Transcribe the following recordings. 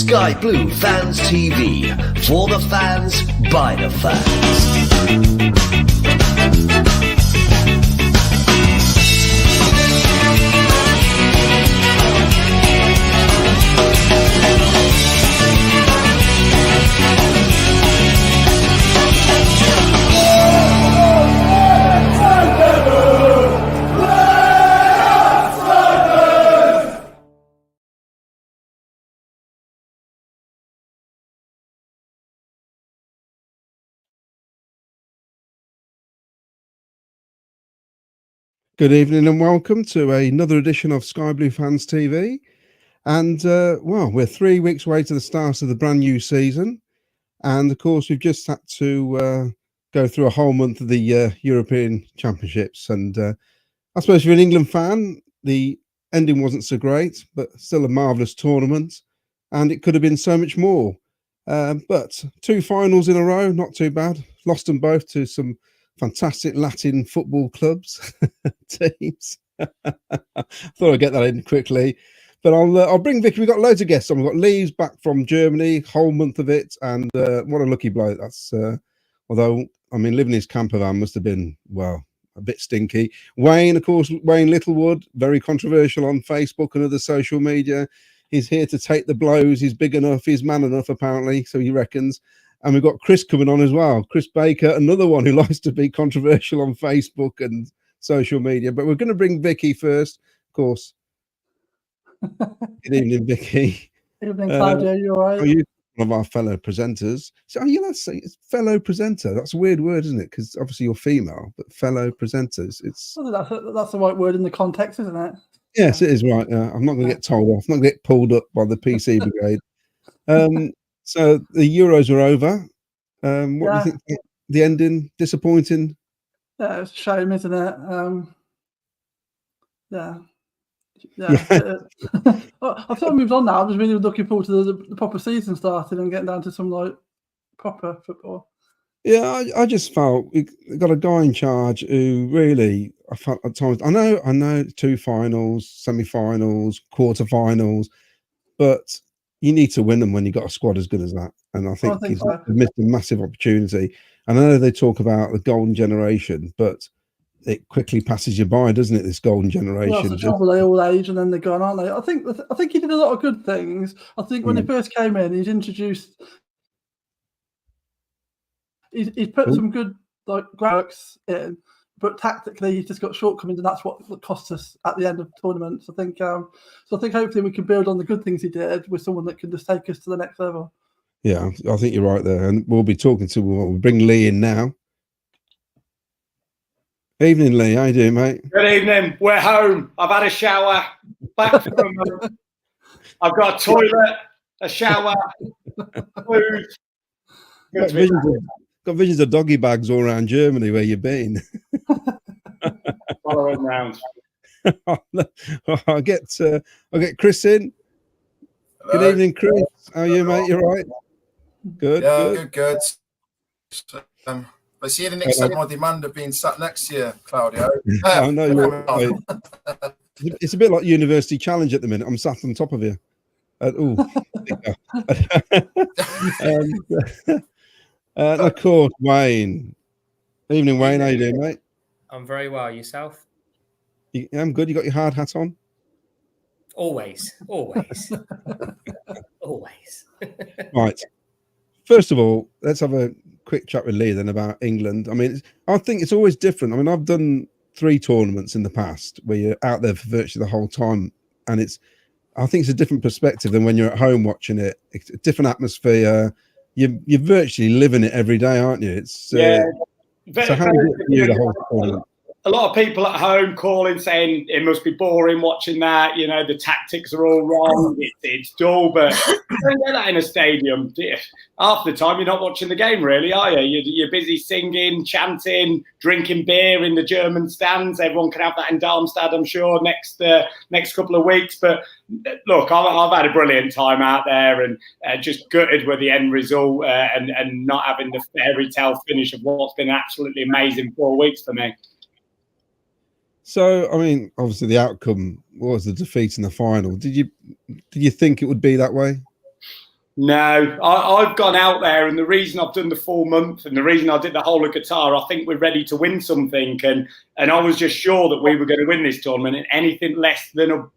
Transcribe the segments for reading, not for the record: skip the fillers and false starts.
Sky Blue Fans TV. For the fans, by the fans. Good evening and welcome to another edition of Sky Blue Fans TV. And well, we're 3 weeks away to the start of the brand new season. And of course, we've just had to go through a whole month of the European Championships. And I suppose if you're an England fan, the ending wasn't so great, but still a marvellous tournament. And it could have been so much more. But 2 finals in a row, not too bad. Lost them both to some fantastic Latin football clubs teams. Thought I'd get that in quickly, but I'll bring Vicky. We've got loads of guests on. We've got Lee's back from Germany, whole month of it, and what a lucky bloke. That's although I mean living in his camper van must have been a bit stinky. Wayne, of course, Wayne Littlewood, very controversial on Facebook and other social media. He's here to take the blows. He's big enough. He's man enough, apparently, so he reckons. And we've got Chris coming on as well. Chris Baker, another one who likes to be controversial on Facebook and social media. But we're going to bring Vicky first, of course. Good evening, Vicky. Good evening, Claudia. You all right? Are you one of our fellow presenters? So are you allowed to say it's fellow presenter? That's a weird word, isn't it? Because obviously you're female, but fellow presenters. That's the right word in the context, isn't it? Yes, it is right. I'm not going to get told off. I'm not going to get pulled up by the PC brigade. So the Euros are over. What do you think? The ending disappointing? Yeah, it's a shame, isn't it? Yeah. I've sort of moved on now. I'm just really looking forward to the proper season starting and getting down to some like proper football. Yeah, I just felt we got a guy in charge who really, I felt at times. I know, 2 finals, semi-finals, quarter-finals, but you need to win them when you've got a squad as good as that. And I think he's missed a massive opportunity. And I know they talk about the golden generation, but it quickly passes you by, doesn't it? This golden generation. Well, that's the trouble. They all age and then they're gone, aren't they? I think he did a lot of good things. I think when he first came in, he's introduced. He's put some good groundworks in, but tactically he's just got shortcomings, and that's what cost us at the end of the tournament. So I think hopefully we can build on the good things he did with someone that can just take us to the next level. Yeah, I think you're right there, and we'll be talking to. We'll bring Lee in now. Evening, Lee. How you doing, mate? Good evening. We're home. I've had a shower. Back from. I've got a toilet, a shower, food. Got visions of doggy bags all around Germany where you've been. Following round. I'll get Chris in. Hello. Good evening, Chris. How are you, mate? You all right? Good. Yeah, good. But see, the next time my demand of being sat next to you, Claudio. I know you're right. It's a bit like University Challenge at the minute. I'm sat on top of you. Of course, Wayne. Evening, Wayne. How you doing, mate? I'm very well. Yourself? I'm good. You got your hard hat on? Always. Always. Right. First of all, let's have a quick chat with Lee then about England. I mean, I think it's always different. I mean, I've done 3 tournaments in the past where you're out there for virtually the whole time, and I think it's a different perspective than when you're at home watching it. It's a different atmosphere. You're virtually living it every day, aren't you? It's so how do you view the whole tournament? A lot of people at home calling saying it must be boring watching that. You know, the tactics are all wrong. It's dull, but you don't get that in a stadium. Half the time, you're not watching the game, really, are you? You're busy singing, chanting, drinking beer in the German stands. Everyone can have that in Darmstadt, I'm sure, next couple of weeks. But look, I've had a brilliant time out there, and just gutted with the end result and not having the fairy tale finish of what's been an absolutely amazing 4 weeks for me. So, I mean, obviously the outcome was the defeat in the final. Did you think it would be that way? No, I've gone out there, and the reason I've done the full month and the reason I did the whole of Qatar, I think we're ready to win something, and I was just sure that we were going to win this tournament, and anything less than a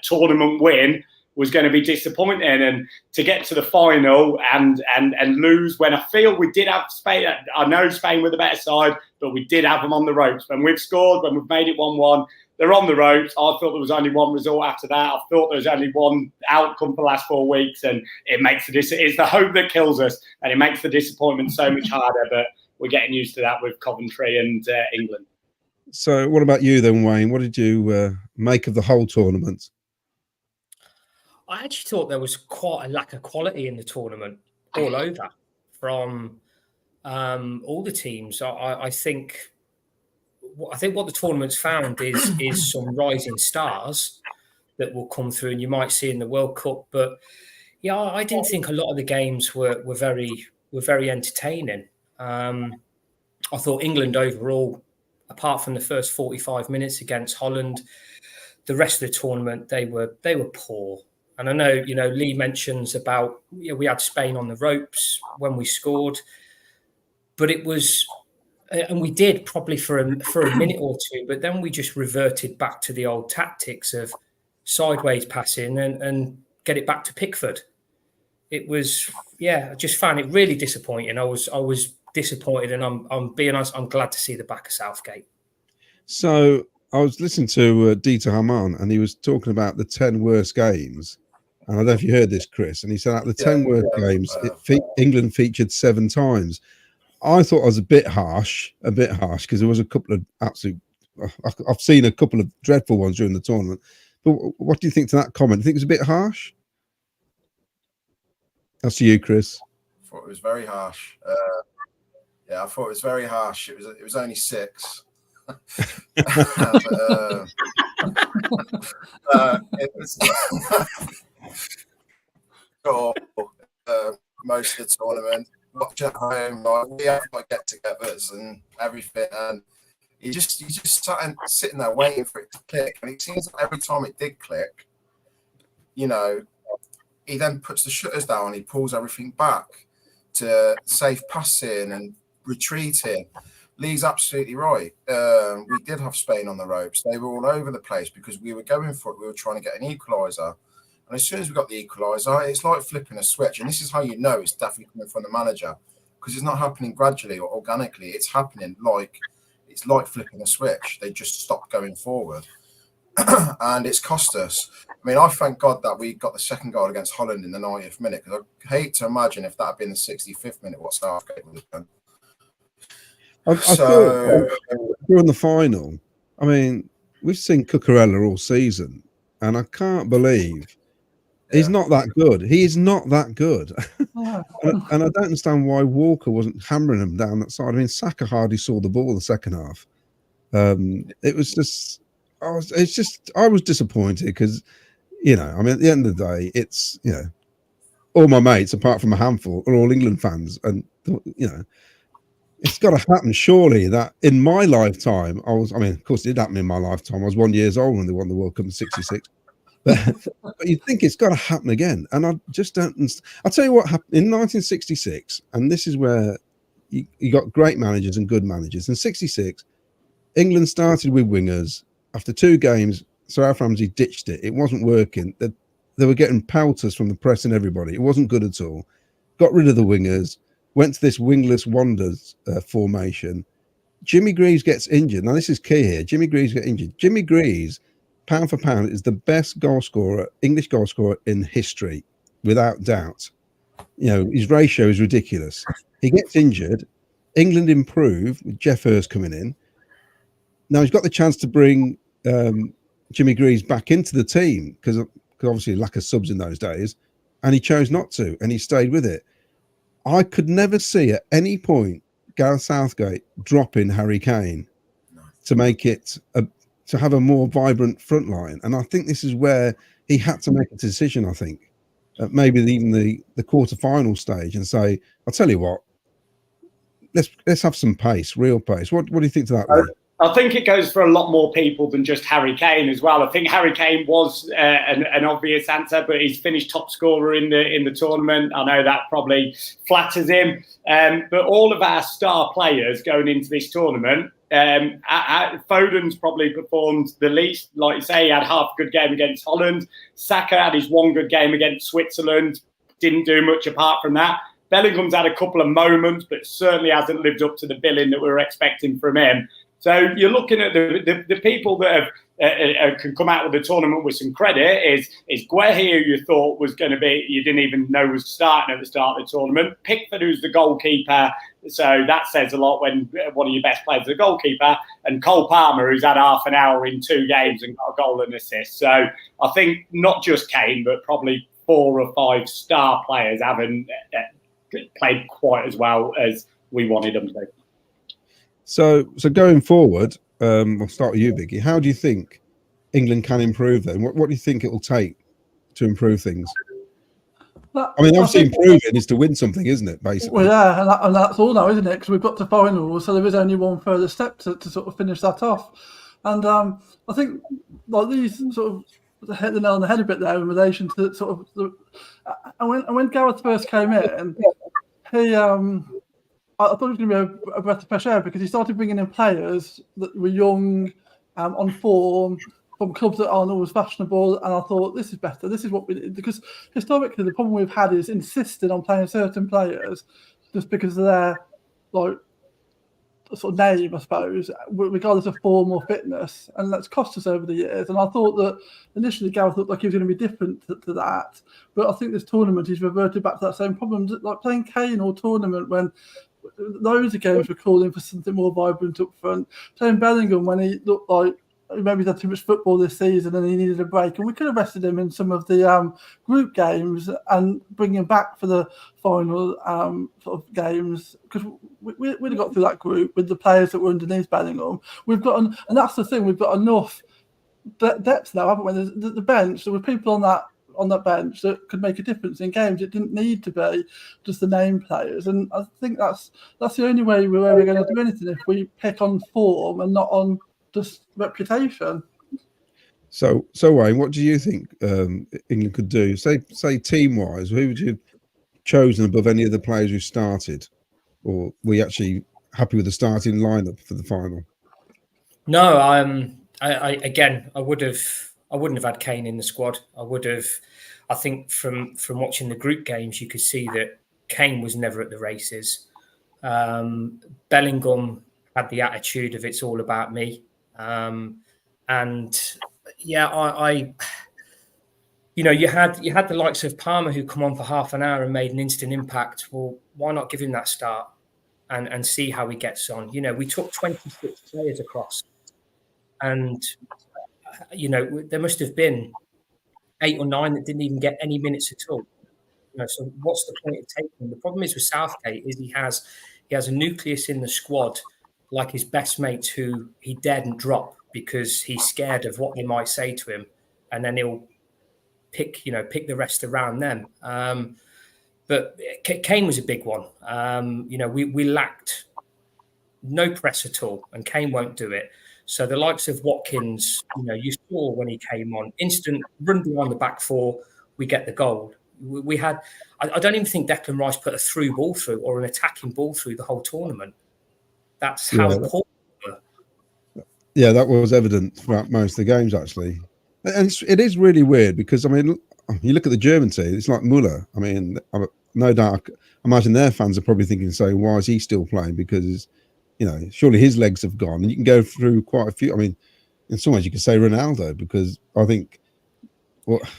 tournament win was going to be disappointing. And to get to the final and lose when I feel we did have Spain. I know Spain were the better side, but we did have them on the ropes. When we've scored, when we've made it 1-1, they're on the ropes. I thought there was only one result after that. I thought there was only one outcome for the last 4 weeks, and it makes it's the hope that kills us, and it makes the disappointment so much harder. But we're getting used to that with Coventry and England. So, what about you then, Wayne? What did you make of the whole tournament? I actually thought there was quite a lack of quality in the tournament all over from all the teams. I think what the tournament's found is some rising stars that will come through, and you might see in the World Cup. But yeah, I didn't think a lot of the games were very entertaining. I thought England overall, apart from the first 45 minutes against Holland, the rest of the tournament they were poor. And I know, Lee mentions about we had Spain on the ropes when we scored, but it was, and we did probably for a minute or two, but then we just reverted back to the old tactics of sideways passing and get it back to Pickford. It was, I just found it really disappointing. I was disappointed, and I'm being honest, I'm glad to see the back of Southgate. So I was listening to Dieter Hamann, and he was talking about the 10 worst games. And I don't know if you heard this, Chris. And he said out of the 10 worst games, England featured 7 times. I thought I was a bit harsh, because there was a couple of I've seen a couple of dreadful ones during the tournament. But what do you think to that comment? Do you think it was a bit harsh? That's to you, Chris. I thought it was very harsh. I thought it was very harsh. It was only 6. It was most of the tournament. Watch at home, we have like get-togethers and everything, and you just sitting there waiting for it to click. And it seems like every time it did click, he then puts the shutters down. He pulls everything back to safe passing and retreating. Lee's absolutely right. We did have Spain on the ropes. They were all over the place because we were going for it. We were trying to get an equaliser. And as soon as we got the equaliser, it's like flipping a switch. And this is how you know it's definitely coming from the manager, because it's not happening gradually or organically. It's happening like flipping a switch. They just stopped going forward. And it's cost us. I mean, I thank God that we got the second goal against Holland in the 90th minute, because I hate to imagine if that had been the 65th minute, what Southgate would have done. I thought during the final, I mean, we've seen Cucurella all season, and I can't believe he's not that good. He is not that good. and I don't understand why Walker wasn't hammering him down that side. I mean, Saka hardly saw the ball in the second half. It was just, I was disappointed because, I mean, at the end of the day, it's, all my mates, apart from a handful, are all England fans. And, it's got to happen, surely, that in my lifetime, of course, it did happen in my lifetime. I was 1 year old when they won the World Cup in '66. But you'd think it's got to happen again. And I just don't. I'll tell you what happened in 1966, and this is where you got great managers and good managers. In '66, England started with wingers. After 2 games, Sir Alf Ramsey ditched it. It wasn't working. They were getting pelters from the press and everybody. It wasn't good at all. Got rid of the wingers. Went to this wingless wonders formation. Jimmy Greaves gets injured. Now, this is key here. Jimmy Greaves gets injured. Jimmy Greaves, pound for pound, is the best English goal scorer in history, without doubt. His ratio is ridiculous. He gets injured. England improve with Jeff Hurst coming in. Now, he's got the chance to bring Jimmy Greaves back into the team because obviously lack of subs in those days, and he chose not to, and he stayed with it. I could never see at any point Gareth Southgate dropping Harry Kane to make it to have a more vibrant front line. And I think this is where he had to make a decision, I think, maybe even the quarter-final stage, and say, I'll tell you what, let's have some pace, real pace. What do you think to that, Lee? I think it goes for a lot more people than just Harry Kane as well. I think Harry Kane was an obvious answer, but he's finished top scorer in the tournament. I know that probably flatters him. But all of our star players going into this tournament, Foden's probably performed the least. Like you say, he had half a good game against Holland. Saka had his one good game against Switzerland. Didn't do much apart from that. Bellingham's had a couple of moments, but certainly hasn't lived up to the billing that we were expecting from him. So you're looking at the people that have can come out of the tournament with some credit is Guehi, who you thought was going to be, you didn't even know was starting at the start of the tournament. Pickford, who's the goalkeeper, so that says a lot when one of your best players is a goalkeeper, and Cole Palmer, who's had half an hour in 2 games and got a goal and assist. So I think not just Kane, but probably 4 or 5 star players haven't played quite as well as we wanted them to. So going forward, I'll start with you, Vicky. How do you think England can improve then? What do you think it will take to improve things? I mean, obviously improving is to win something, isn't it, basically? Well, yeah, and that's all now, isn't it? Because we've got to finals, so there is only one further step to sort of finish that off. And I think like these sort of hit the nail on the head a bit there in relation to sort of and when Gareth first came in, he I thought it was going to be a breath of fresh air because he started bringing in players that were young, on form, from clubs that aren't always fashionable. And I thought, this is better. This is what we need. Because historically, the problem we've had is insisting on playing certain players just because of their like sort of name, I suppose, regardless of form or fitness. And that's cost us over the years. And I thought that initially Gareth looked like he was going to be different to that. But I think this tournament, he's reverted back to that same problem. Like playing Kane all tournament when loads of games were calling for something more vibrant up front. Playing Bellingham when he looked like maybe he's had too much football this season and he needed a break. And we could have rested him in some of the group games and bring him back for the final sort of games because we'd have got through that group with the players that were underneath Bellingham. We've got, and that's the thing, we've got enough depth now, haven't we? The bench, there were people on that bench that could make a difference in games. It didn't need to be just the name players. And I think that's the only way we're ever going to do anything if we pick on form and not on just reputation. So Wayne, what do you think England could do? Say team-wise, who would you have chosen above any of the players who started? Or were you actually happy with the starting lineup for the final? No, I wouldn't have had Kane in the squad. I think from watching the group games, you could see that Kane was never at the races. Bellingham had the attitude of it's all about me. And yeah, you had the likes of Palmer who come on for half an hour and made an instant impact. Well, why not give him that start and see how he gets on? You know, we took 26 players across, and there must have been 8 or 9 that didn't even get any minutes at all. So what's the point of taking him? The problem is with Southgate is he has a nucleus in the squad like his best mates who he daren't drop because he's scared of what they might say to him, and then he'll pick the rest around them. But Kane was a big one. We lacked no press at all, and Kane won't do it. So the likes of Watkins, you saw when he came on, instant run behind the back 4, we get the goal. We had, I don't even think Declan Rice put a through ball through or an attacking ball through the whole tournament. That's how important we were. Yeah, that was evident throughout most of the games, actually. And it is really weird because, I mean, you look at the German team, it's like Muller. I mean, no doubt, I imagine their fans are probably thinking, why is he still playing? Because, surely his legs have gone. And you can go through quite a few. I mean, in some ways you could say Ronaldo, because I think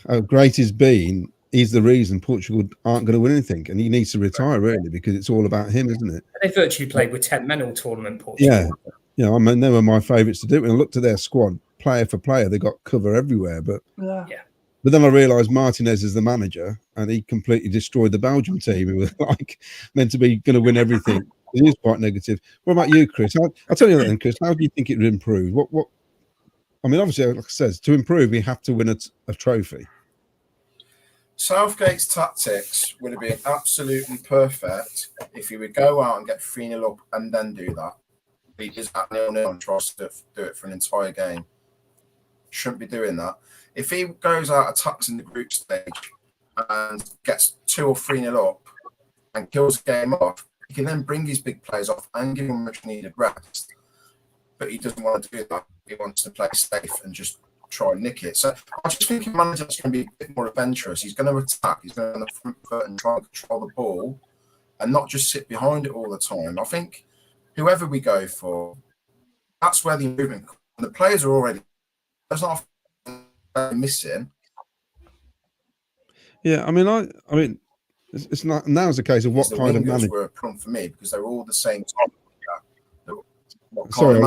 how great he's been, he's the reason Portugal aren't going to win anything. And he needs to retire, really, because it's all about him, isn't it? They virtually played with 10 men all tournament, Portugal. Yeah. I mean, they were my favourites to do. When I looked at their squad, player for player, they got cover everywhere. But then I realised Martinez is the manager, and he completely destroyed the Belgium team, who were meant to be going to win everything. It is quite negative. What about you, Chris? I'll tell you that then, Chris. How do you think it would improve? What? I mean, obviously, like I said, to improve, we have to win a trophy. Southgate's tactics would have been absolutely perfect if he would go out and get 3-0 up and then do that. he does that 0-0 and tries to do it for an entire game. Shouldn't be doing that. If he goes out, attacks in the group stage and gets 2 or 3-0 up and kills the game off, he can then bring his big players off and give them much needed rest. But he doesn't want to do that. He wants to play safe and just try and nick it. So I just think a manager's going to be a bit more adventurous. He's going to attack. He's going to on the front foot and try and control the ball and not just sit behind it all the time. I think whoever we go for, that's where the improvement comes. The players are already, there's not missing. Yeah, I mean, it's not now's a case of what kind of manager. Were a problem for me because they were all the same time. Sorry, I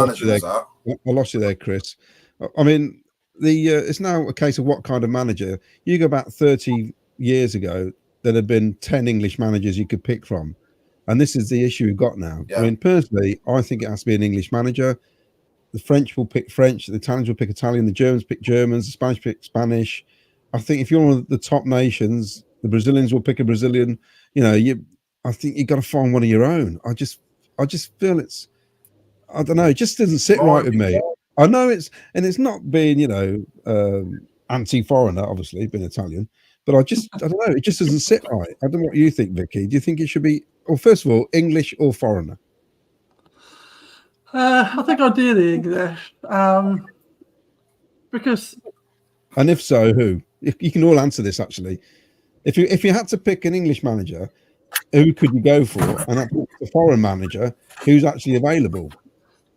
lost you there, Chris. I mean, it's now a case of what kind of manager. You go back 30 years ago, there had been 10 English managers you could pick from, and this is the issue we've got now. Yeah. I mean, personally, I think it has to be an English manager. The French will pick French, the Italians will pick Italian, the Germans pick Germans, the Spanish pick Spanish. I think if you're one of the top nations, the Brazilians will pick a Brazilian. I think you've got to find one of your own. I just feel I don't know, it just doesn't sit right with me. I know it's not being, anti-foreigner, obviously, being Italian, but I don't know, it just doesn't sit right. I don't know what you think, Vicky. Do you think it should be, well, first of all, English or foreigner? I think ideally English, because. And if so, who? You can all answer this, actually. If you had to pick an English manager, who could you go for? And a foreign manager who's actually available.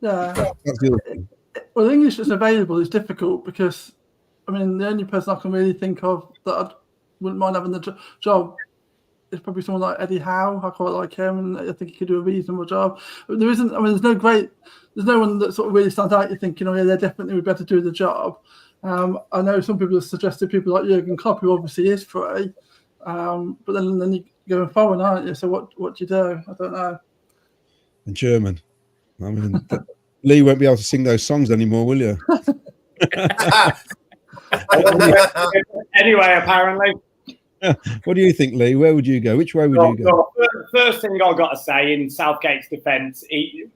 Yeah. That's the other thing. Well, English that's available is difficult because, I mean, the only person I can really think of that I wouldn't mind having the job is probably someone like Eddie Howe. I quite like him, and I think he could do a reasonable job. But there's no one that sort of really stands out. You think, yeah, they definitely would be able to do the job. I know some people have suggested people like Jurgen Klopp, who obviously is free, but then you're going foreign, aren't you? So what do you do? I don't know. And German. I mean, Lee won't be able to sing those songs anymore, will you? Anyway, apparently. What do you think, Lee? Where would you go? Which way would you go? First thing I've got to say in Southgate's defence,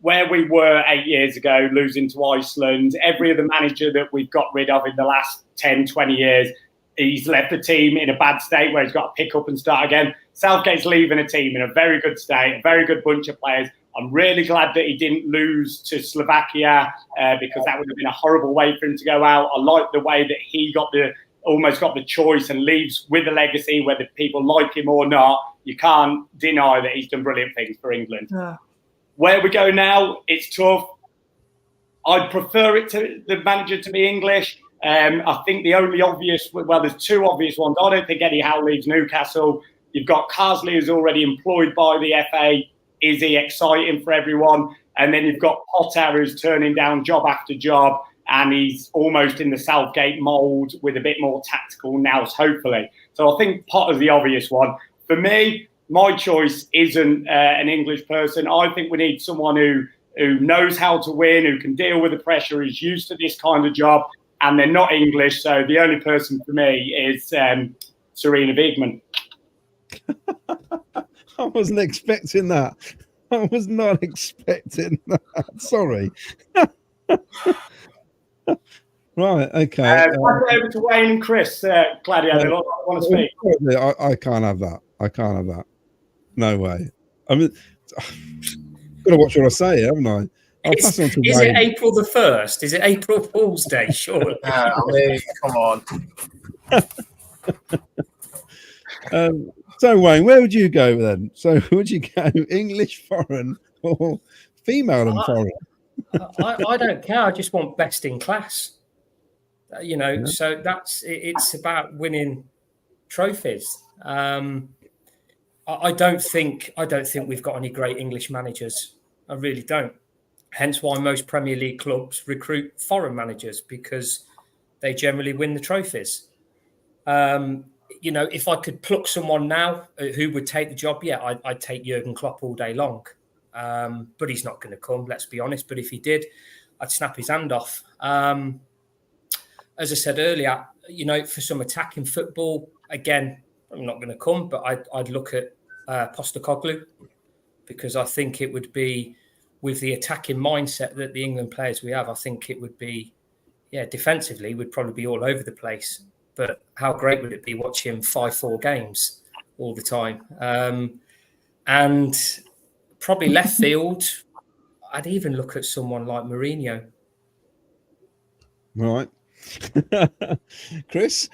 where we were 8 years ago, losing to Iceland, every other manager that we've got rid of in the last 10, 20 years, he's left the team in a bad state where he's got to pick up and start again. Southgate's leaving a team in a very good state, a very good bunch of players. I'm really glad that he didn't lose to Slovakia because that would have been a horrible way for him to go out. I like the way that he almost got the choice and leaves with a legacy, whether people like him or not. You can't deny that he's done brilliant things for England. Yeah. Where we go now, it's tough. I'd prefer the manager to be English. I think the only there's two obvious ones. I don't think Eddie Howe leaves Newcastle. You've got Carsley, who's already employed by the FA. Is he exciting for everyone? And then you've got Potter, who's turning down job after job, and he's almost in the Southgate mould with a bit more tactical nous, hopefully. So I think Potter's the obvious one. For me, my choice isn't an English person. I think we need someone who knows how to win, who can deal with the pressure, who's used to this kind of job, and they're not English. So the only person for me is Serena Wiegman. I wasn't expecting that. I was not expecting that. Sorry. Right, okay. Pass it over to Wayne and Chris. Gladiator, I want to speak. I can't have that. I can't have that. No way. I mean, got to watch what I say, haven't I? Is it April the 1st? Is it April Fool's Day? Sure. I mean, come on. So, Wayne, where would you go then? So, would you go English, foreign, or female and foreign? I don't care. I just want best in class. Yeah. So it's about winning trophies. I don't think we've got any great English managers. I really don't. Hence why most Premier League clubs recruit foreign managers, because they generally win the trophies. If I could pluck someone now who would take the job, I'd take Jurgen Klopp all day long. But he's not going to come, let's be honest. But if he did, I'd snap his hand off. As I said earlier, for some attacking football, again, I'm not going to come, but I'd look at Postecoglou, because I think it would be with the attacking mindset that the England players we have, I think it would be, defensively, we'd probably be all over the place. But how great would it be watching 5-4 games all the time? And probably left field, I'd even look at someone like Mourinho. Right. Chris?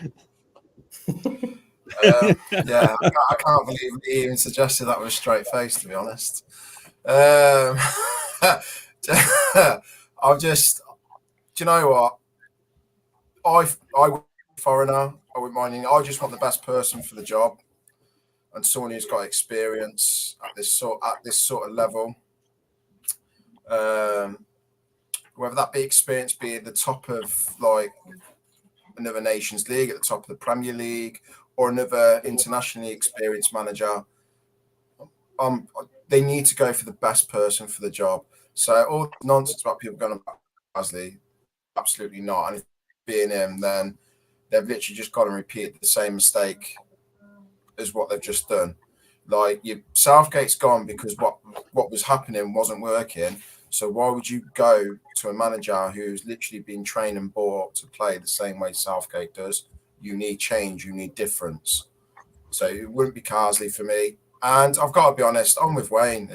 Yeah, I can't believe he even suggested that with a straight face, to be honest. I'm just, do you know what? I foreigner, I wouldn't mind. I just want the best person for the job, and someone who's got experience at this sort of level. Whether that be experience, be at the top of like another Nations League, at the top of the Premier League, or another internationally experienced manager. They need to go for the best person for the job. So all nonsense about people going about Paisley, absolutely not. And if being him, then they've literally just got to repeat the same mistake as what they've just done. Like Southgate's gone because what was happening wasn't working. So why would you go to a manager who's literally been trained and bought to play the same way Southgate does? You need change. You need difference. So it wouldn't be Carsley for me. And I've got to be honest, I'm with Wayne.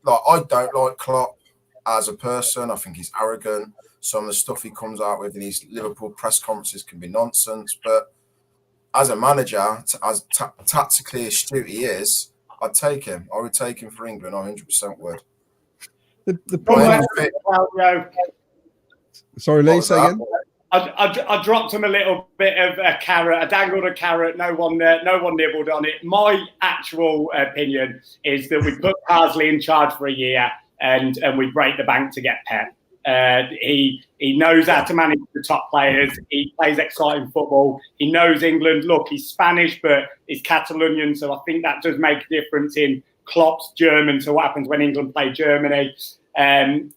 I don't like Klopp as a person. I think he's arrogant. Some of the stuff he comes out with in his Liverpool press conferences can be nonsense. But as a manager, as tactically astute he is, I'd take him. I would take him for England. I 100% would. The problem. Sorry, Lee, say again. I dropped him a little bit of a carrot. I dangled a carrot. No one nibbled on it. My actual opinion is that we put Parsley in charge for a year and we break the bank to get Pep. He knows how to manage the top players. He plays exciting football. He knows England. Look, he's Spanish, but he's Catalonian, so I think that does make a difference in Klopp's German. So what happens when England play Germany?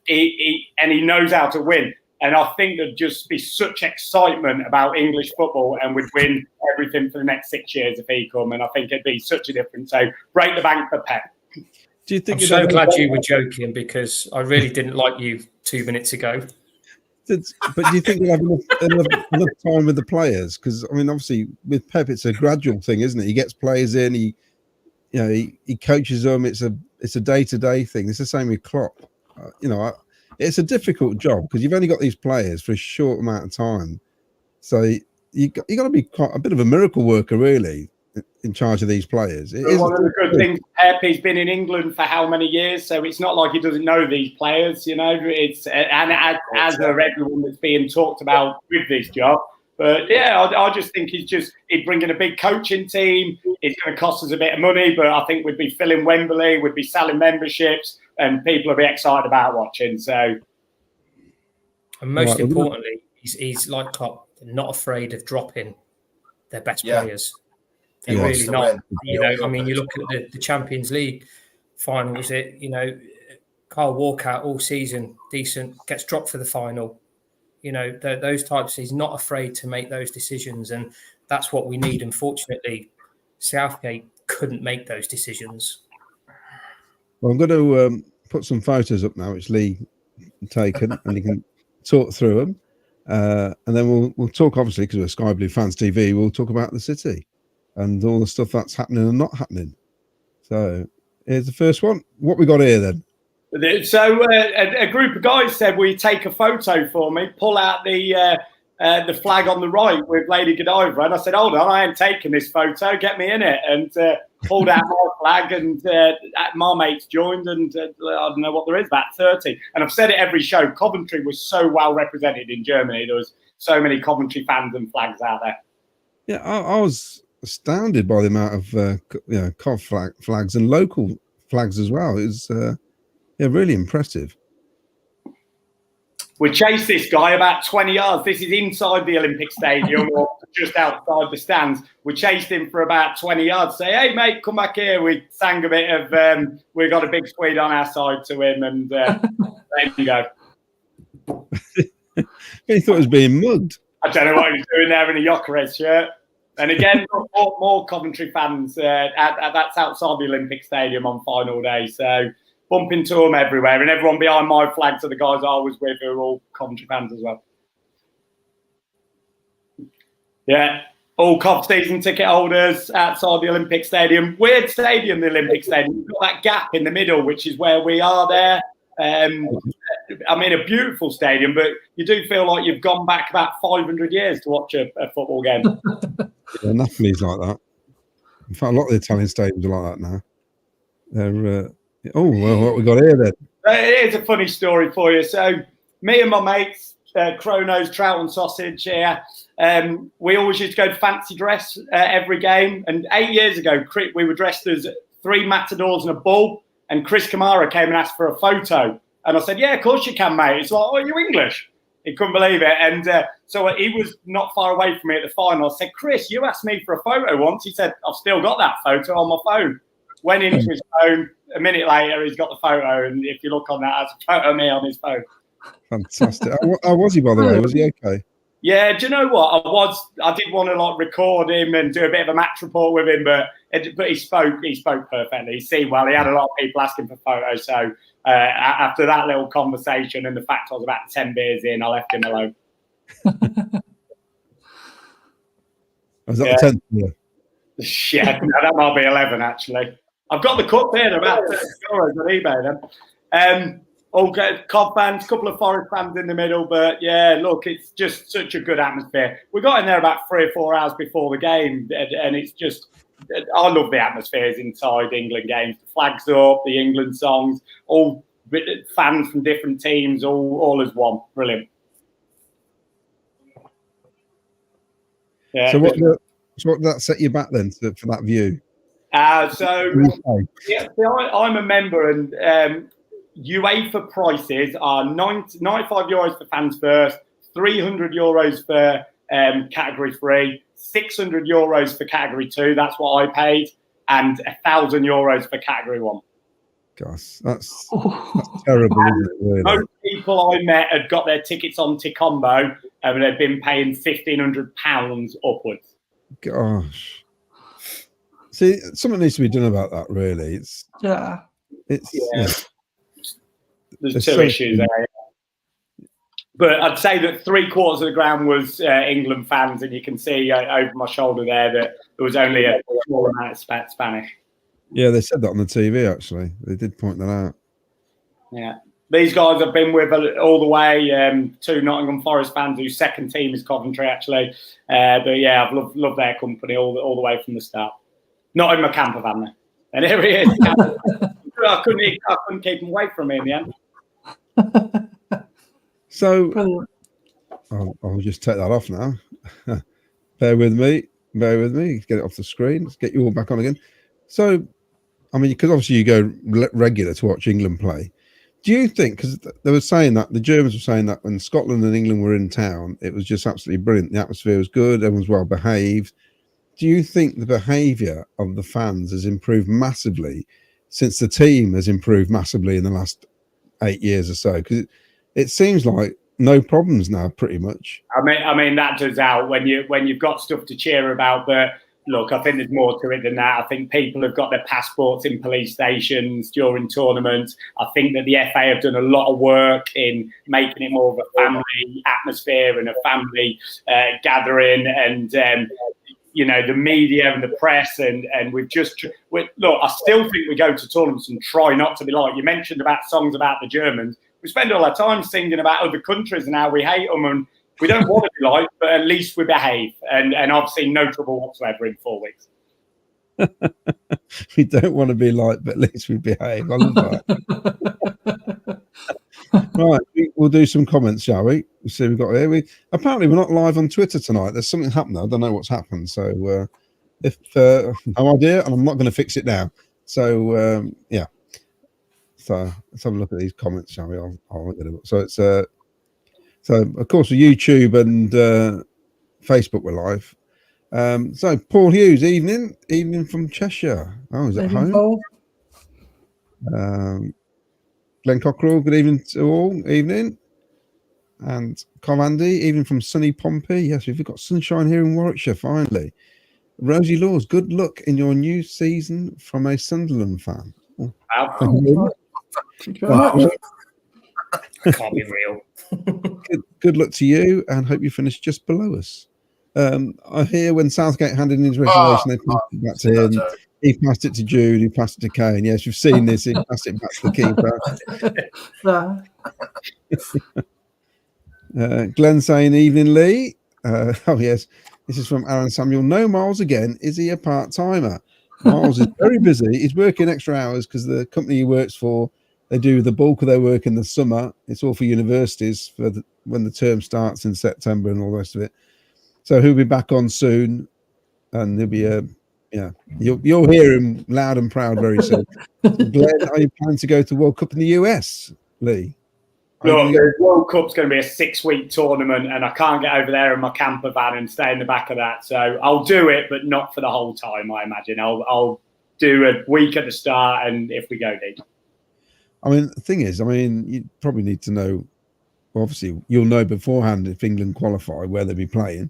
He knows how to win. And I think there'd just be such excitement about English football, and we'd win everything for the next 6 years if he come. And I think it'd be such a difference. So break the bank for Pep. Do you think? I'm so glad you were joking, because I really didn't like you 2 minutes ago. But do you think you'll have enough time with the players? Because I mean, obviously with Pep, it's a gradual thing, isn't it? He gets players in, he coaches them. It's a day-to-day thing. It's the same with Klopp. It's a difficult job because you've only got these players for a short amount of time. So you got to be quite a bit of a miracle worker, really, in charge of these players. One of the good things, Pep, he's been in England for how many years? So it's not like he doesn't know these players, It's as are everyone that's being talked about with this job. But yeah, I just think he'd bring in a big coaching team. It's going to cost us a bit of money, but I think we'd be filling Wembley, we'd be selling memberships, and people will be excited about watching. So, and most importantly, he's like Klopp, not afraid of dropping their best players. They're really not. You look at the Champions League final. Was it? Kyle Walker all season decent, gets dropped for the final. Those types. He's not afraid to make those decisions, and that's what we need. Unfortunately, Southgate couldn't make those decisions. Well, I'm going to put some photos up now, which Lee taken, and you can talk through them, and then we'll talk. Obviously, because we're Sky Blue Fans TV, we'll talk about the city and all the stuff that's happening and not happening. So here's the first one. What we got here then? So a group of guys said, "Will you take a photo for me? Pull out the flag on the right with Lady Godiva." And I said, "Hold on, I ain't taking this photo. Get me in it." And pulled out my flag, and my mates joined, and I don't know what there is, about 30. And I've said it every show. Coventry was so well represented in Germany. There was so many Coventry fans and flags out there. Yeah, I was astounded by the amount of Cov flags and local flags as well. It was really impressive. We chased this guy about 20 yards. This is inside the Olympic Stadium or just outside the stands. We chased him for about 20 yards. Say, "Hey, mate, come back here." We sang a bit of, we got a big Swede on our side to him, and there you go. He thought he was being mugged. I don't know what he was doing there in a Jokeres shirt. And again, more Coventry fans. That's outside the Olympic Stadium on final day. So, bump into them everywhere, and everyone behind my flags are the guys I was with who are all Coventry fans as well. Yeah, all Cov season ticket holders outside the Olympic Stadium. Weird stadium, the Olympic Stadium. You've got that gap in the middle, which is where we are there. I mean, a beautiful stadium, but you do feel like you've gone back about 500 years to watch a football game. Yeah, Napoli's like that. In fact, a lot of the Italian stadiums are like that now. They're, oh, well, what we got here then? Here's a funny story for you. So, me and my mates, Chronos, Trout and Sausage here, we always used to go to fancy dress every game. And 8 years ago, we were dressed as 3 matadors and a bull. And Chris Kamara came and asked for a photo. And I said, yeah, of course you can, mate. It's like, oh, are you English? He couldn't believe it. And so he was not far away from me at the final. I said, Chris, you asked me for a photo once. He said, I've still got that photo on my phone. Went into his phone. A minute later, he's got the photo. And if you look on that, there's a photo of me on his phone. Fantastic. How was he, by the way? Was he okay? Yeah, do you know what? I did want to like record him and do a bit of a match report with him, but he spoke perfectly. He seemed well. He had a lot of people asking for photos. So after that little conversation and the fact I was about 10 beers in, I left him alone. Was that the 10th? Yeah, no, that might be 11 actually. I've got the cup here, about €30 on eBay then. Okay, Cov fans, a couple of Forest fans in the middle, but yeah, look, it's just such a good atmosphere. We got in there about 3 or 4 hours before the game, and it's just, I love the atmospheres inside England games. The flags up, the England songs, all fans from different teams, all as one. Brilliant. Yeah. So what did that set you back then for that view? I'm a member, and UEFA prices are €95 for fans first, €300 for category 3, €600 for category 2. That's what I paid, and €1,000 for category 1. Gosh, that's terrible, isn't it, really? Most people I met had got their tickets on Ticombo, and they've been paying £1,500 upwards. Gosh. See, something needs to be done about that, really. It's There's two issues there. But I'd say that 3/4 of the ground was England fans, and you can see over my shoulder there that there was only a small amount of Spanish. Yeah, they said that on the TV, actually. They did point that out. Yeah. These guys have been with all the way, 2 Nottingham Forest fans whose second team is Coventry, actually. But yeah, I've loved their company all the way from the start. Not in my camper van, though. And here he is. I couldn't keep him away from me in the end. So I'll just take that off now. Bear with me. Get it off the screen. Let's get you all back on again. So, I mean, because obviously you go regular to watch England play. Do you think, because they were saying that, the Germans were saying that when Scotland and England were in town, it was just absolutely brilliant. The atmosphere was good. Everyone was well behaved. Do you think the behaviour of the fans has improved massively since the team has improved massively in the last 8 years or so? Because it seems like no problems now, pretty much. I mean that does out when you've got stuff to cheer about. But look, I think there's more to it than that. I think people have got their passports in police stations during tournaments. I think that the FA have done a lot of work in making it more of a family atmosphere and a family gathering, and you know, the media and the press, and look, I still think we go to tournaments and try not to be like, you mentioned about songs about the Germans. We spend all our time singing about other countries and how we hate them, and we don't want to be like, but at least we behave. And I've seen no trouble whatsoever in 4 weeks. We don't want to be like, but at least we behave. I love that. Right, we'll do some comments, shall we? We'll see what we've got here. Apparently we're not live on Twitter tonight. There's something happened. I don't know what's happened. So no idea, and I'm not going to fix it now. So yeah. So let's have a look at these comments, shall we? I'll look at it. So it's so of course with YouTube and Facebook we're live. So Paul Hughes, evening from Cheshire. Oh, is that home? Glenn Cockrell, good evening to all. Evening. And Cov Andy, evening from sunny Pompey. Yes, we've got sunshine here in Warwickshire, finally. Rosie Laws, good luck in your new season from a Sunderland fan. Oh, Thank you very much. Can't be real. Good luck to you, and hope you finish just below us. I hear when Southgate handed in his resignation, they passed it back to him. He passed it to Jude, who passed it to Kane. Yes, you've seen this. He passed it back to the keeper. Glenn saying, evening, Lee. Oh, yes. This is from Aaron Samuel. No Miles again. Is he a part-timer? Miles is very busy. He's working extra hours because the company he works for, they do the bulk of their work in the summer. It's all for universities for when the term starts in September and all the rest of it. So he'll be back on soon, and he'll be you'll hear him loud and proud very soon. Glenn, are you planning to go to World Cup in the US, Lee? Look, the World Cup's going to be a 6-week tournament, and I can't get over there in my camper van and stay in the back of that. So I'll do it, but not for the whole time, I imagine. I'll do a week at the start, and if we go deep. I mean, the thing is, you probably need to know, obviously, you'll know beforehand if England qualify where they'll be playing,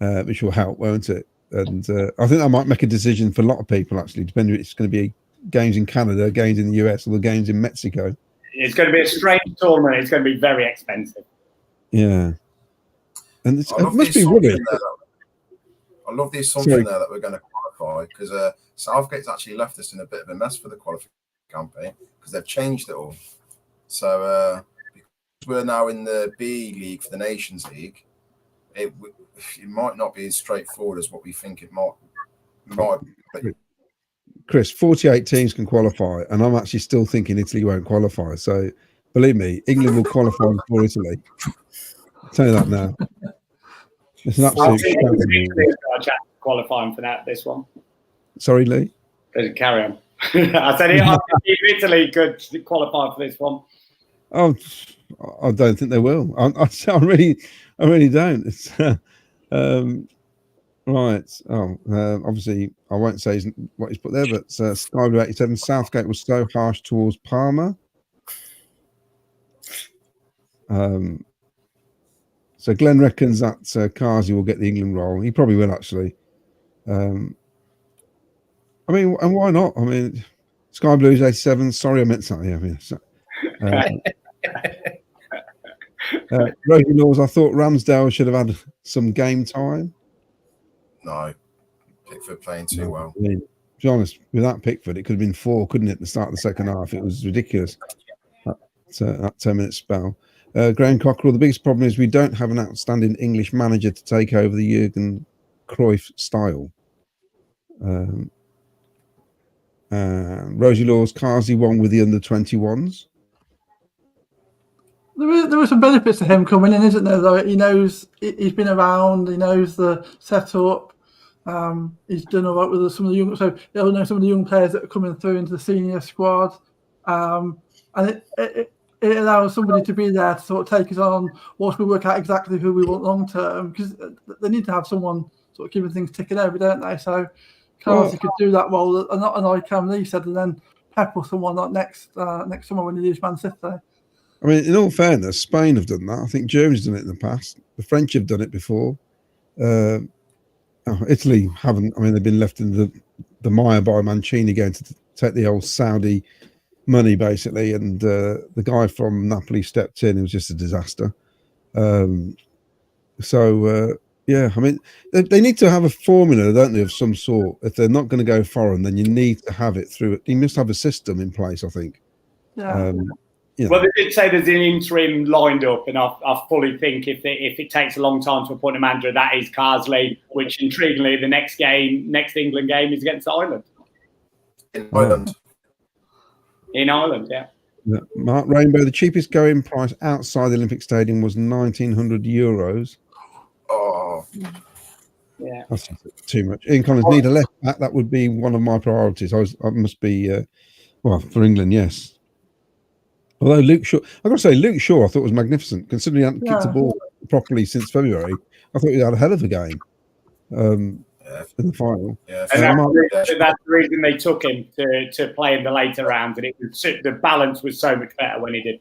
which will help, won't it? And I think that might make a decision for a lot of people, actually, depending if it's going to be games in Canada, games in the US, or the games in Mexico. It's going to be a strange tournament. It's going to be very expensive. Yeah. And it must be rubbish. I love the assumption there that we're going to qualify, because Southgate's actually left us in a bit of a mess for the qualifying campaign because they've changed it all. So because we're now in the B League for the Nations League, it might not be as straightforward as what we think it might be. Chris, 48 teams can qualify, and I'm actually still thinking Italy won't qualify. So, believe me, England will qualify before Italy. I'll tell you that now. It's an absolute qualifying for this one. Sorry, Lee? Carry on. I said Italy could qualify for this one. Oh, I don't think they will. I really don't. It's, right. Obviously, I won't say what he's put there, but Sky Blue 87, Southgate was so harsh towards Palmer. So Glenn reckons that Kazi will get the England role. He probably will, actually. And why not? Sky Blues 87. Sorry, I meant something. Rosie Laws, I thought Ramsdale should have had some game time. No, Pickford playing too well. To be honest, without Pickford, it could have been 4, couldn't it, at the start of the second half? It was ridiculous, that 10-minute spell. Graham Cockerell, the biggest problem is we don't have an outstanding English manager to take over the Jurgen Cruyff style. Rosie Laws, Kazi won with the under-21s. There were some benefits to him coming in, isn't there? Though he knows he's been around, he knows the setup. He's done all right with some of the young, so he'll know some of the young players that are coming through into the senior squad, and it allows somebody to be there to sort of take us on whilst we work out exactly who we want long term, because they need to have someone sort of keeping things ticking over, don't they? So Carlsy could do that role, and not an Icam Lee said, and then pepper someone like next summer when he leaves Man City. In all fairness, Spain have done that. I think Germany's done it in the past. The French have done it before. Italy haven't. They've been left in the mire by Mancini going to take the old Saudi money, basically. And the guy from Napoli stepped in. It was just a disaster. They need to have a formula, don't they, of some sort. If they're not going to go foreign, then you need to have it through. You must have a system in place, I think. Yeah. Well, they did say there's an interim lined up, and I fully think if it takes a long time to appoint a manager, that is Carsley, which intriguingly, the next England game is against Ireland. In Ireland. In Ireland, yeah. Mark Rainbow, the cheapest going price outside the Olympic Stadium was €1,900. Oh. Yeah. That's too much. Ian Collins, need a left back. That would be one of my priorities. I must be, for England, yes. Although Luke Shaw, I've got to say, Luke Shaw I thought was magnificent, considering he hadn't kicked the ball properly since February. I thought he had a hell of a game in the final. Yeah. And that's the reason they took him to play in the later rounds, and the balance was so much better when he did.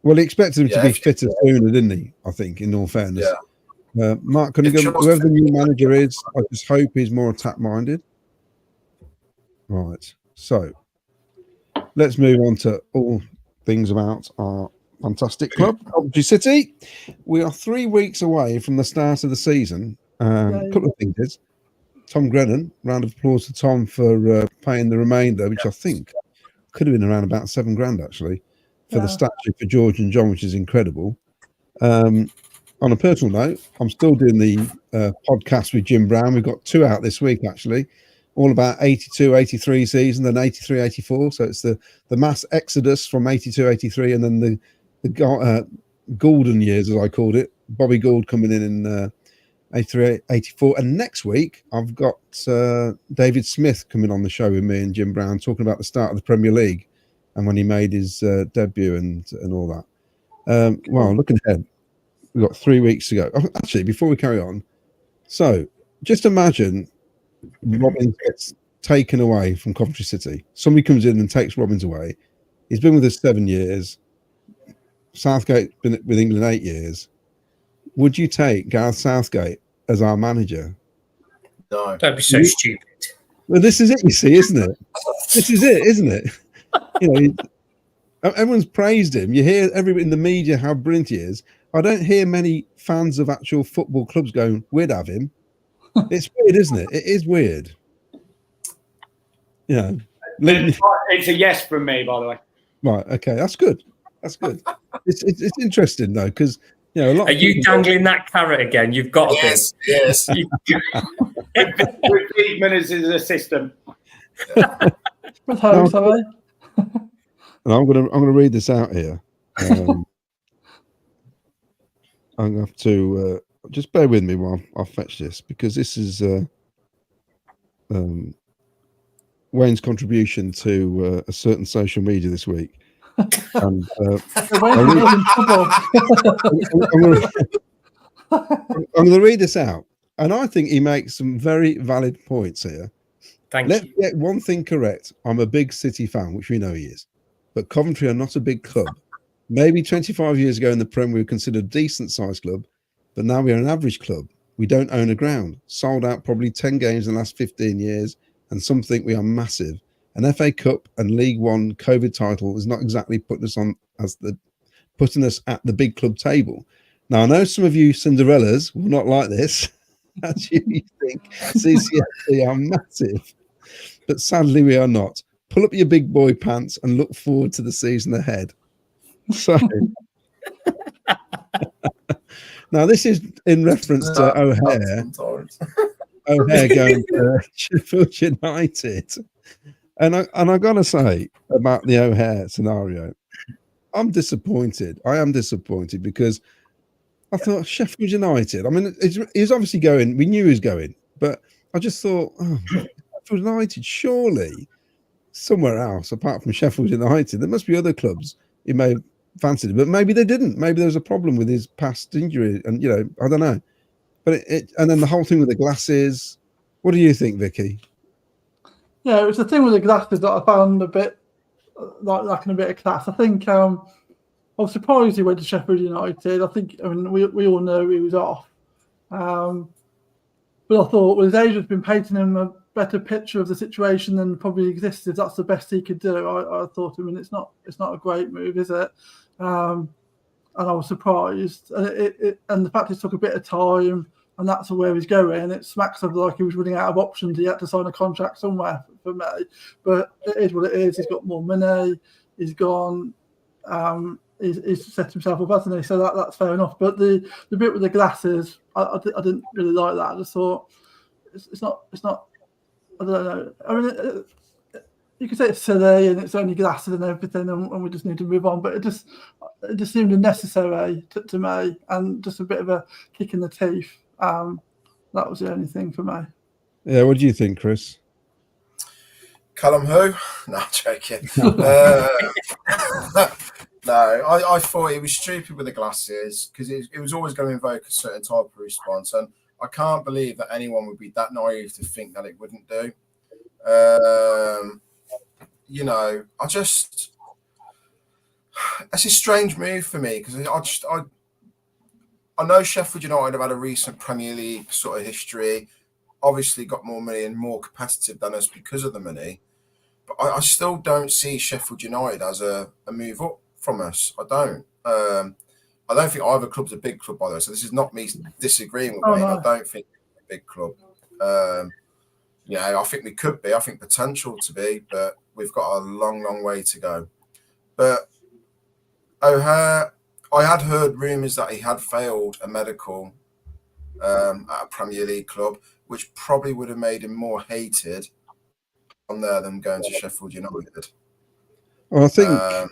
Well, he expected him to be fitter sooner, didn't he? I think, in all fairness. Yeah. Mark Cunningham, whoever the new manager is, I just hope he's more attack-minded. Right. So, let's move on to all things about our fantastic club, Coventry City. We are 3 weeks away from the start of the season. A couple of things is Tom Grennan, round of applause to Tom for paying the remainder, which I think could have been around about £7,000 actually, for the statue for George and John, which is incredible. On a personal note, I'm still doing the podcast with Jim Brown. We've got 2 out this week actually, all about 82-83 season and 83-84. So it's the mass exodus from 82-83 and then the golden years, as I called it. Bobby Gould coming in 83-84. And next week, I've got David Smith coming on the show with me and Jim Brown, talking about the start of the Premier League and when he made his debut and all that. Well, looking ahead, we've got 3 weeks to go. Oh, actually, before we carry on, so just imagine Robbins gets taken away from Coventry City. Somebody comes in and takes Robbins away. He's been with us 7 years. Southgate's been with England 8 years. Would you take Gareth Southgate as our manager? No. Don't be so stupid. Well, this is it, you see, isn't it? This is it, isn't it? You know, everyone's praised him. You hear everybody in the media how brilliant he is. I don't hear many fans of actual football clubs going, we'd have him. It's weird, isn't it? It is weird. Yeah. It's a yes from me, by the way. Right. Okay. That's good. That's good. It's interesting though, because you know a lot. Are you dangling that carrot again? You've got to. Yes, yes. With Friedman as his assistant. With home, sorry. And I'm gonna read this out here. I'm gonna have to just bear with me while I fetch this, because this is Wayne's contribution to a certain social media this week. And I'm going to read this out, and I think he makes some very valid points here. Let's get one thing correct. I'm a big City fan, which we know he is, but Coventry are not a big club. Maybe 25 years ago in the Prem we were considered a decent sized club, but now we are an average club. We don't own a ground. Sold out probably 10 games in the last 15 years, and some think we are massive. An FA Cup and League One COVID title is not exactly putting us at the big club table. Now I know some of you Cinderellas will not like this, as you think CCFC are massive, but sadly we are not. Pull up your big boy pants and look forward to the season ahead. So now this is in reference to O'Hare. O'Hare going to Sheffield United. And I gotta say about the O'Hare scenario, I'm disappointed. I am disappointed because I thought Sheffield United. I mean, he was obviously going. We knew he was going, but I just thought, Sheffield United, surely somewhere else apart from Sheffield United. There must be other clubs he may have fancied it, but maybe they didn't. Maybe there was a problem with his past injury, and I don't know. But and then the whole thing with the glasses. What do you think, Vicky? Yeah, it was the thing with the glasses that I found a bit lacking a bit of class. I think I was surprised he went to Sheffield United. I mean, we all know he was off, but I thought, well, his agent's been painting him a better picture of the situation than probably existed. That's the best he could do. I thought, I mean, it's not a great move, is it? And I was surprised, and the fact it took a bit of time. And that's where he's going. It smacks of like he was running out of options. He had to sign a contract somewhere for me. But it is what it is. He's got more money. He's gone. He's set himself up, hasn't he? So that's fair enough. But the bit with the glasses, I didn't really like that. I just thought it's not. I don't know. I mean, you could say it's silly and it's only glasses and everything, and we just need to move on. But it just seemed unnecessary to me, and just a bit of a kick in the teeth. That was the only thing for me. Yeah, what do you think, Chris? Callum who? No, I'm joking. No, I thought he was stupid with the glasses because it was always going to invoke a certain type of response, and I can't believe that anyone would be that naive to think that it wouldn't do. It's a strange move for me because I know Sheffield United have had a recent Premier League sort of history, obviously got more money and more competitive than us because of the money. But I still don't see Sheffield United as a move up from us. I don't think either club's a big club, by the way. So this is not me disagreeing with Wayne. No. I don't think it's a big club. I think we could be. I think potential to be, but we've got a long, long way to go. But O'Hare, I had heard rumours that he had failed a medical at a Premier League club, which probably would have made him more hated on there than going to Sheffield United. Well, I think I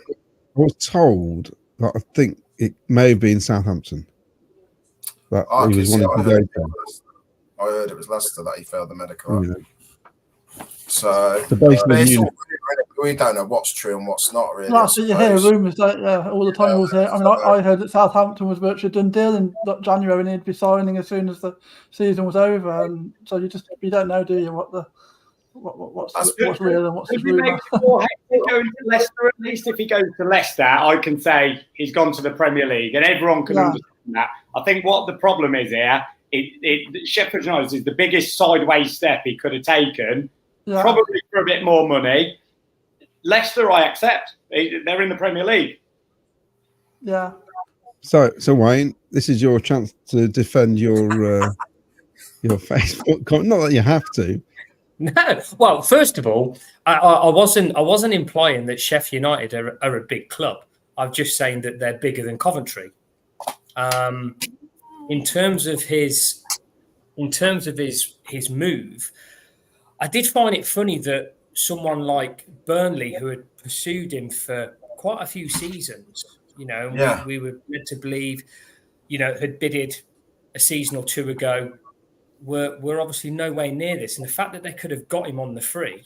was told that I think it may have been Southampton. That he was wanting to go to. I heard it was Leicester that he failed the medical. Yeah. So we don't know what's true and what's not really. Last you hear rumours all the time. I heard that Southampton was virtually done deal in January and he'd be signing as soon as the season was over, and so you don't know, do you, what's real and what's the rumour? Going to Leicester, at least if he goes to Leicester, I can say he's gone to the Premier League, and everyone can understand that. I think what the problem is here, Sheffield United is the biggest sideways step he could have taken, probably for a bit more money. Leicester, I accept. They're in the Premier League. Yeah. So Wayne, this is your chance to defend your Facebook comment. Not that you have to. No. Well, first of all, I wasn't implying that Sheffield United are a big club. I'm just saying that they're bigger than Coventry. In terms of his move, I did find it funny that someone like Burnley, who had pursued him for quite a few seasons, we were led to believe, had bidded a season or two ago, were obviously nowhere near this. And the fact that they could have got him on the free.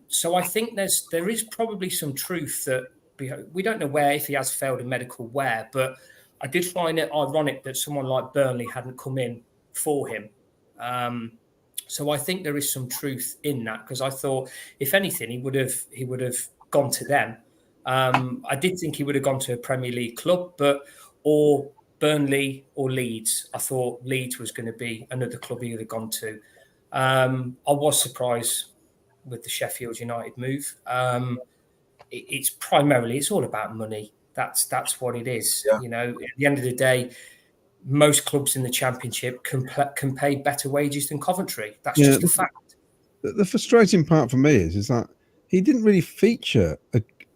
So I think there is probably some truth that we don't know if he has failed a medical where, but I did find it ironic that someone like Burnley hadn't come in for him. So I think there is some truth in that, because I thought, if anything, he would have gone to them. I did think he would have gone to a Premier League club, or Burnley or Leeds. I thought Leeds was going to be another club he would have gone to. I was surprised with the Sheffield United move. It's all about money. That's what it is. Yeah. At the end of the day, most clubs in the Championship can pay better wages than Coventry. That's just a fact. The frustrating part for me is that he didn't really feature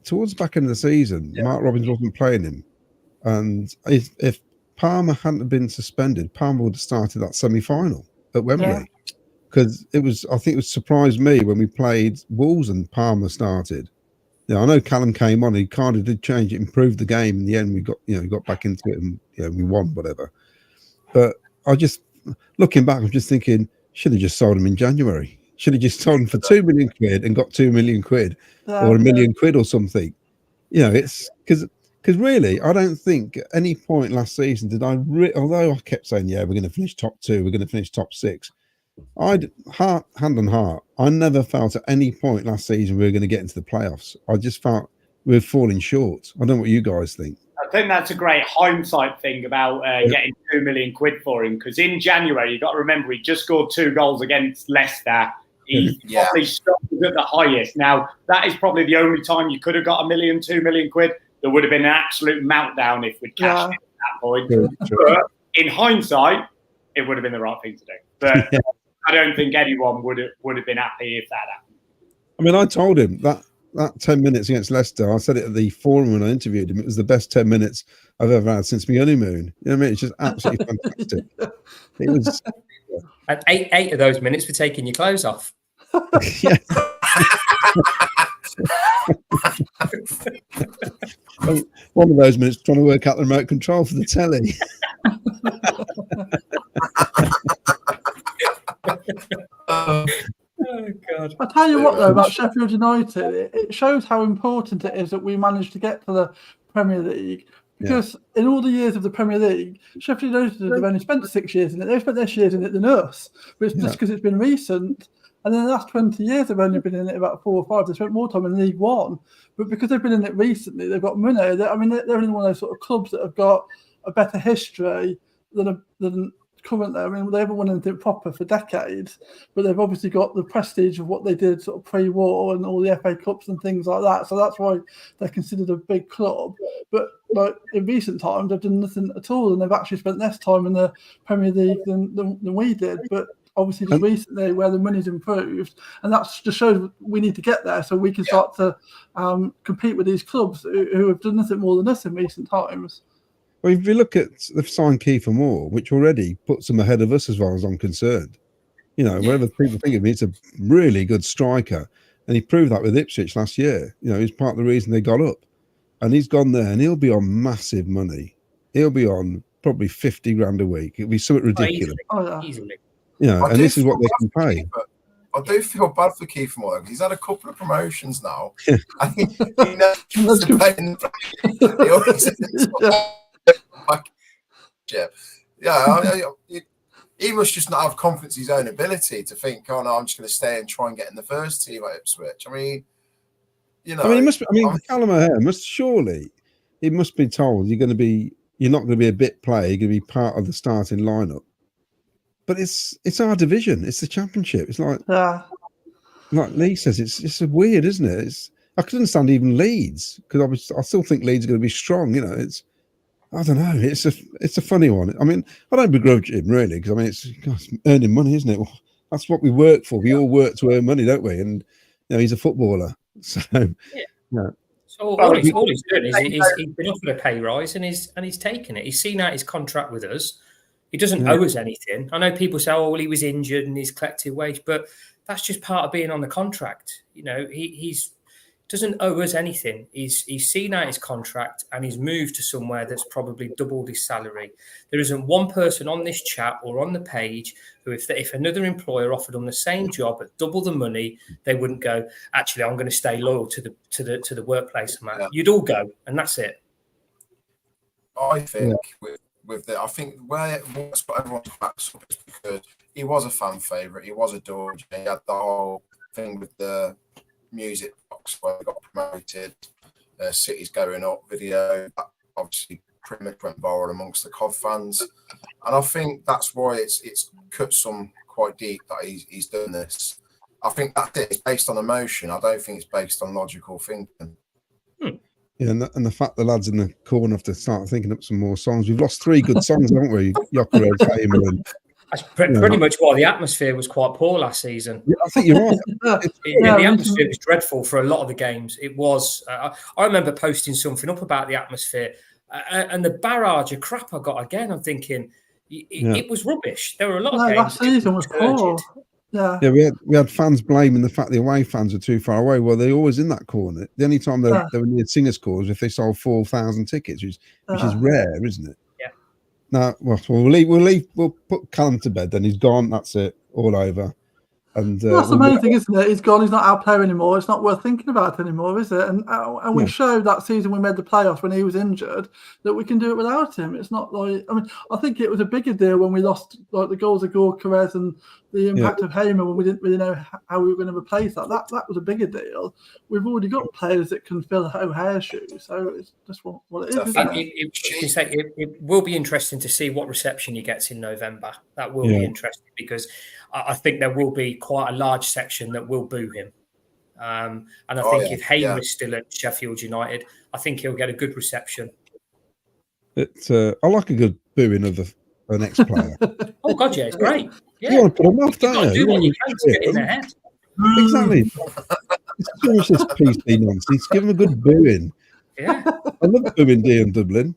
towards the back end of the season. Yeah. Mark Robins wasn't playing him, and if Palmer hadn't been suspended, Palmer would have started that semi-final at Wembley. Because I think it surprised me when we played Wolves and Palmer started. I know Callum came on. He kind of did change it, improved the game. In the end, we got back into it and we won, whatever. But looking back, I'm just thinking, should have just sold him in January. Should have just sold him for £2 million and got £2 million or £1 million or something. It's because really, I don't think at any point last season did I. Although I kept saying, we're going to finish top 2, we're going to finish top 6. Hand on heart, I never felt at any point last season we were going to get into the playoffs. I just felt we were falling short. I don't know what you guys think. I think that's a great hindsight thing about getting £2 million for him, because in January, you've got to remember, he just scored 2 goals against Leicester. He probably struggled at the highest. Now, that is probably the only time you could have got £2 million. There would have been an absolute meltdown if we'd cashed it at that point. But in hindsight, it would have been the right thing to do. But I don't think anyone would have been happy if that happened. I mean, I told him that 10 minutes against Leicester, I said it at the forum when I interviewed him, it was the best 10 minutes I've ever had since my honeymoon. You know what I mean? It's just absolutely fantastic. It was. And eight of those minutes were taking your clothes off. Yeah. One of those minutes trying to work out the remote control for the telly. Oh God! I tell you what, though, about Sheffield United, it shows how important it is that we managed to get to the Premier League. Because in all the years of the Premier League, Sheffield United have only spent 6 years in it. They've spent less years in it than us, but it's just because it's been recent. And in the last 20 years, they've only been in it about 4 or 5. They spent more time in League One, but because they've been in it recently, they've got money. They're in one of those sort of clubs that have got a better history than currently. I mean, they haven't won anything proper for decades, but they've obviously got the prestige of what they did sort of pre-war and all the FA Cups and things like that. So that's why they're considered a big club. But like in recent times, they've done nothing at all, and they've actually spent less time in the Premier League than we did. But obviously just recently where the money's improved, and that just shows we need to get there so we can start to compete with these clubs who have done nothing more than us in recent times. Well, if you look at, they've signed Kiefer Moore, which already puts them ahead of us as far as I'm concerned. You know, wherever people think of him, he's a really good striker, and he proved that with Ipswich last year. You know, he's part of the reason they got up, and he's gone there, and he'll be on massive money. He'll be on probably 50 grand a week. It'll be something ridiculous. Easily. You know, and this is what they can pay. I do feel bad for Keith Moore because he's had a couple of promotions now. I think he knows to play in he must just not have confidence in his own ability to think, oh no, I'm just going to stay and try and get in the first team at Ipswich. I mean, you know, I mean, he must. I mean, Callum O'Hare must surely. He must be told you're not going to be a bit player. You're going to be part of the starting lineup. But it's our division. It's the Championship. It's like Lee says. It's weird, isn't it? I could understand even Leeds because I still think Leeds are going to be strong. You know, I don't know. It's a funny one. I mean, I don't begrudge him really because I mean it's earning money, isn't it? Well, that's what we work for. We all work to earn money, don't we? And you know, he's a footballer, so yeah. So all he's doing is he's been offered a pay rise and he's taken it. He's seen out his contract with us. He doesn't owe us anything. I know people say, "Oh, well, he was injured and he's collected wage," but that's just part of being on the contract. You know, he's doesn't owe us anything. He's seen out his contract and he's moved to somewhere that's probably doubled his salary. There isn't one person on this chat or on the page who, if another employer offered them the same job at double the money, they wouldn't go, actually, I'm going to stay loyal to the workplace, man. Yeah. You'd all go, and that's it. I think I think what's got everyone's backs up is because he was a fan favourite. He was adored. He had the whole thing with the music box where they got promoted, cities going up video. That obviously pretty much went viral amongst the Cov fans, and I think that's why it's cut some quite deep that he's done this. I think that's it. It's based on emotion. I don't think it's based on logical thinking. Yeah, and the fact the lads in the corner have to start thinking up some more songs. We've lost 3 good songs, haven't we? Yokero, Tamer, and that's pretty much why the atmosphere was quite poor last season. Yeah, I think you're right. The atmosphere was dreadful for a lot of the games. It was. I remember posting something up about the atmosphere, and the barrage of crap I got again. I'm thinking it was rubbish. There were a lot of games. Last season was poor. Yeah, we had fans blaming the fact the away fans are too far away. Well, they're always in that corner. The only time they were near Singers' Cause if they sold 4,000 tickets, which is rare, isn't it? Yeah. No, we'll put Callum to bed. Then he's gone. That's it. All over. And that's the main thing, isn't it? He's gone. He's not our player anymore. It's not worth thinking about anymore, is it? And we showed that season we made the playoffs when he was injured that we can do it without him. It's not like, I mean, I think it was a bigger deal when we lost like the goals of Gorkarez and the impact of Hamer when we didn't really know how we were going to replace that. That was a bigger deal. We've already got players that can fill O'Hare's shoes, so it's just what it is. It will be interesting to see what reception he gets in November. That will be interesting because I think there will be quite a large section that will boo him. And I think if Hamer is still at Sheffield United, I think he'll get a good reception. I like a good booing of an ex-player. Oh, God, yeah, it's great. Yeah. You want to put them off, don't you? Do what you can to get in their head. Exactly. It's finish this PC nonsense. Give them a good booing. Yeah. I love booing Dion Dublin.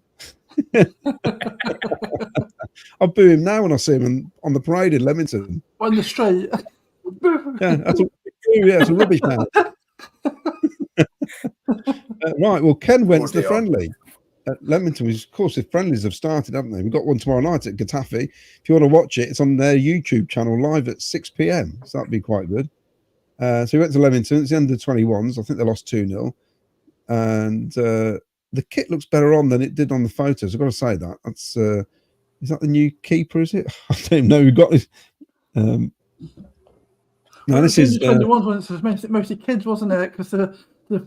I'll boo him now when I see him on the parade in Leamington. On the street. It's a rubbish man. Right, well, Ken went to the friendly at Leamington. Of course, the friendlies have started, haven't they? We've got one tomorrow night at Getafe. If you want to watch it, it's on their YouTube channel live at 6 p.m. So that'd be quite good. So he went to Leamington. It's the under-21s. I think they lost 2-0. And the kit looks better on than it did on the photos. I've got to say that. That's is that the new keeper? Is it? I don't even know who got this. No, this is the ones when it was mostly kids, wasn't it? Because the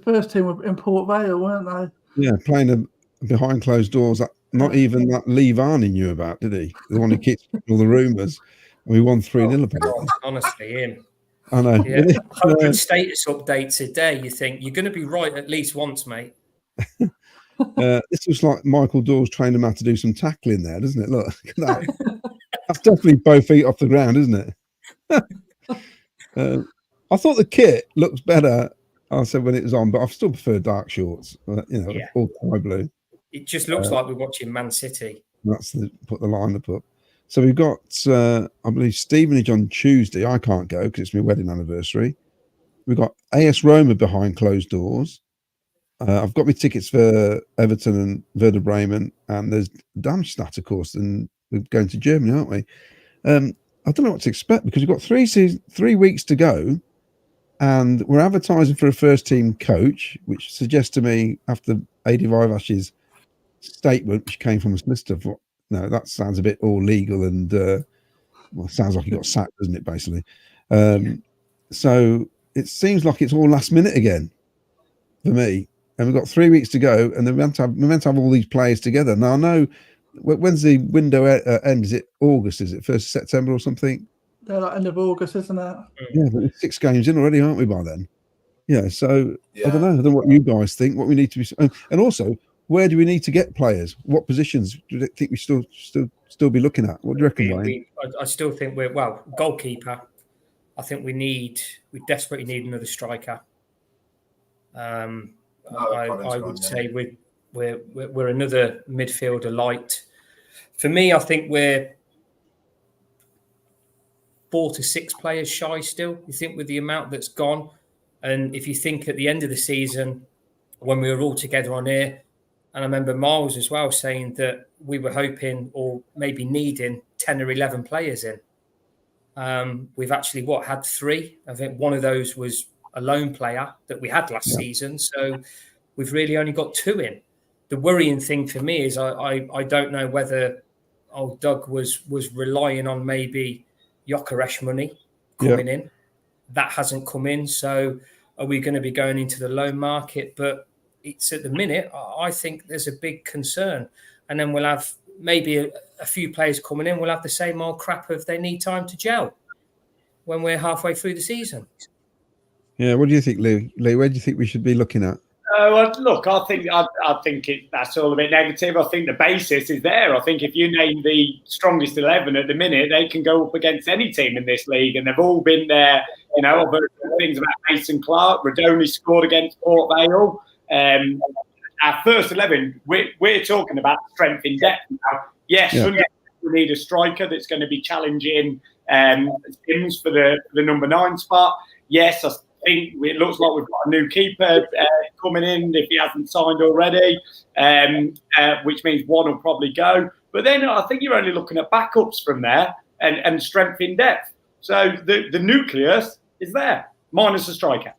first team were in Port Vale, weren't they? Yeah, playing behind closed doors. Not even that Lee Varney knew about, did he? The one who keeps all the rumours. And we won 3-0 apparently. Honestly, him. I know. Yeah, 100 status updates a day. You think you're going to be right at least once, mate. This looks like Michael Dawes trained him how to do some tackling there, doesn't it? Look at that. That's definitely both feet off the ground, isn't it? I thought the kit looks better, I said, when it was on, but I still prefer dark shorts, all sky blue. It just looks like we're watching Man City. That's put the lineup up. So we've got, I believe, Stevenage on Tuesday. I can't go because it's my wedding anniversary. We've got AS Roma behind closed doors. I've got my tickets for Everton and Werder Bremen, and there's Darmstadt, of course, and we're going to Germany, aren't we? I don't know what to expect because we've got 3 weeks to go, and we're advertising for a first-team coach, which suggests to me, after Adi Vivash's statement, which came from a solicitor, no, that sounds a bit all legal and sounds like he got sacked, doesn't it, basically? So it seems like it's all last minute again for me. And we've got 3 weeks to go, and then we're meant to have all these players together. Now, I know, when's the window end? Is it August? Is it 1st of September or something? Yeah, like end of August, isn't it? Yeah, but it's 6 games in already, aren't we, by then? Yeah, so I don't know what you guys think, what we need to be... And also, where do we need to get players? What positions do you think we still be looking at? What do you reckon, Wayne? I still think goalkeeper. I think we desperately need another striker. I would say we're another midfielder light. For me, I think we're 4 to 6 players shy still. You think with the amount that's gone, and if you think at the end of the season when we were all together on here, and I remember Miles as well saying that we were hoping or maybe needing 10 or 11 players in. We've actually had 3. I think one of those was a loan player that we had last season. So we've really only got 2 in. The worrying thing for me is I don't know whether old Doug was relying on maybe Gyökeres money coming in. That hasn't come in. So are we going to be going into the loan market? But it's at the minute, I think there's a big concern. And then we'll have maybe a few players coming in. We'll have the same old crap if they need time to gel when we're halfway through the season. Yeah, what do you think, Lee? Where do you think we should be looking at? Look, I think that's all a bit negative. I think the basis is there. I think if you name the strongest 11 at the minute, they can go up against any team in this league, and they've all been there. I've heard things about Mason Clark. Rodoni scored against Port Vale. Our first 11, we're talking about strength in depth now. Yes, we need a striker that's going to be challenging Sims for the number 9 spot. Yes, I think it looks like we've got a new keeper coming in if he hasn't signed already, which means one will probably go. But then I think you're only looking at backups from there and strength in depth. So the nucleus is there, minus a striker.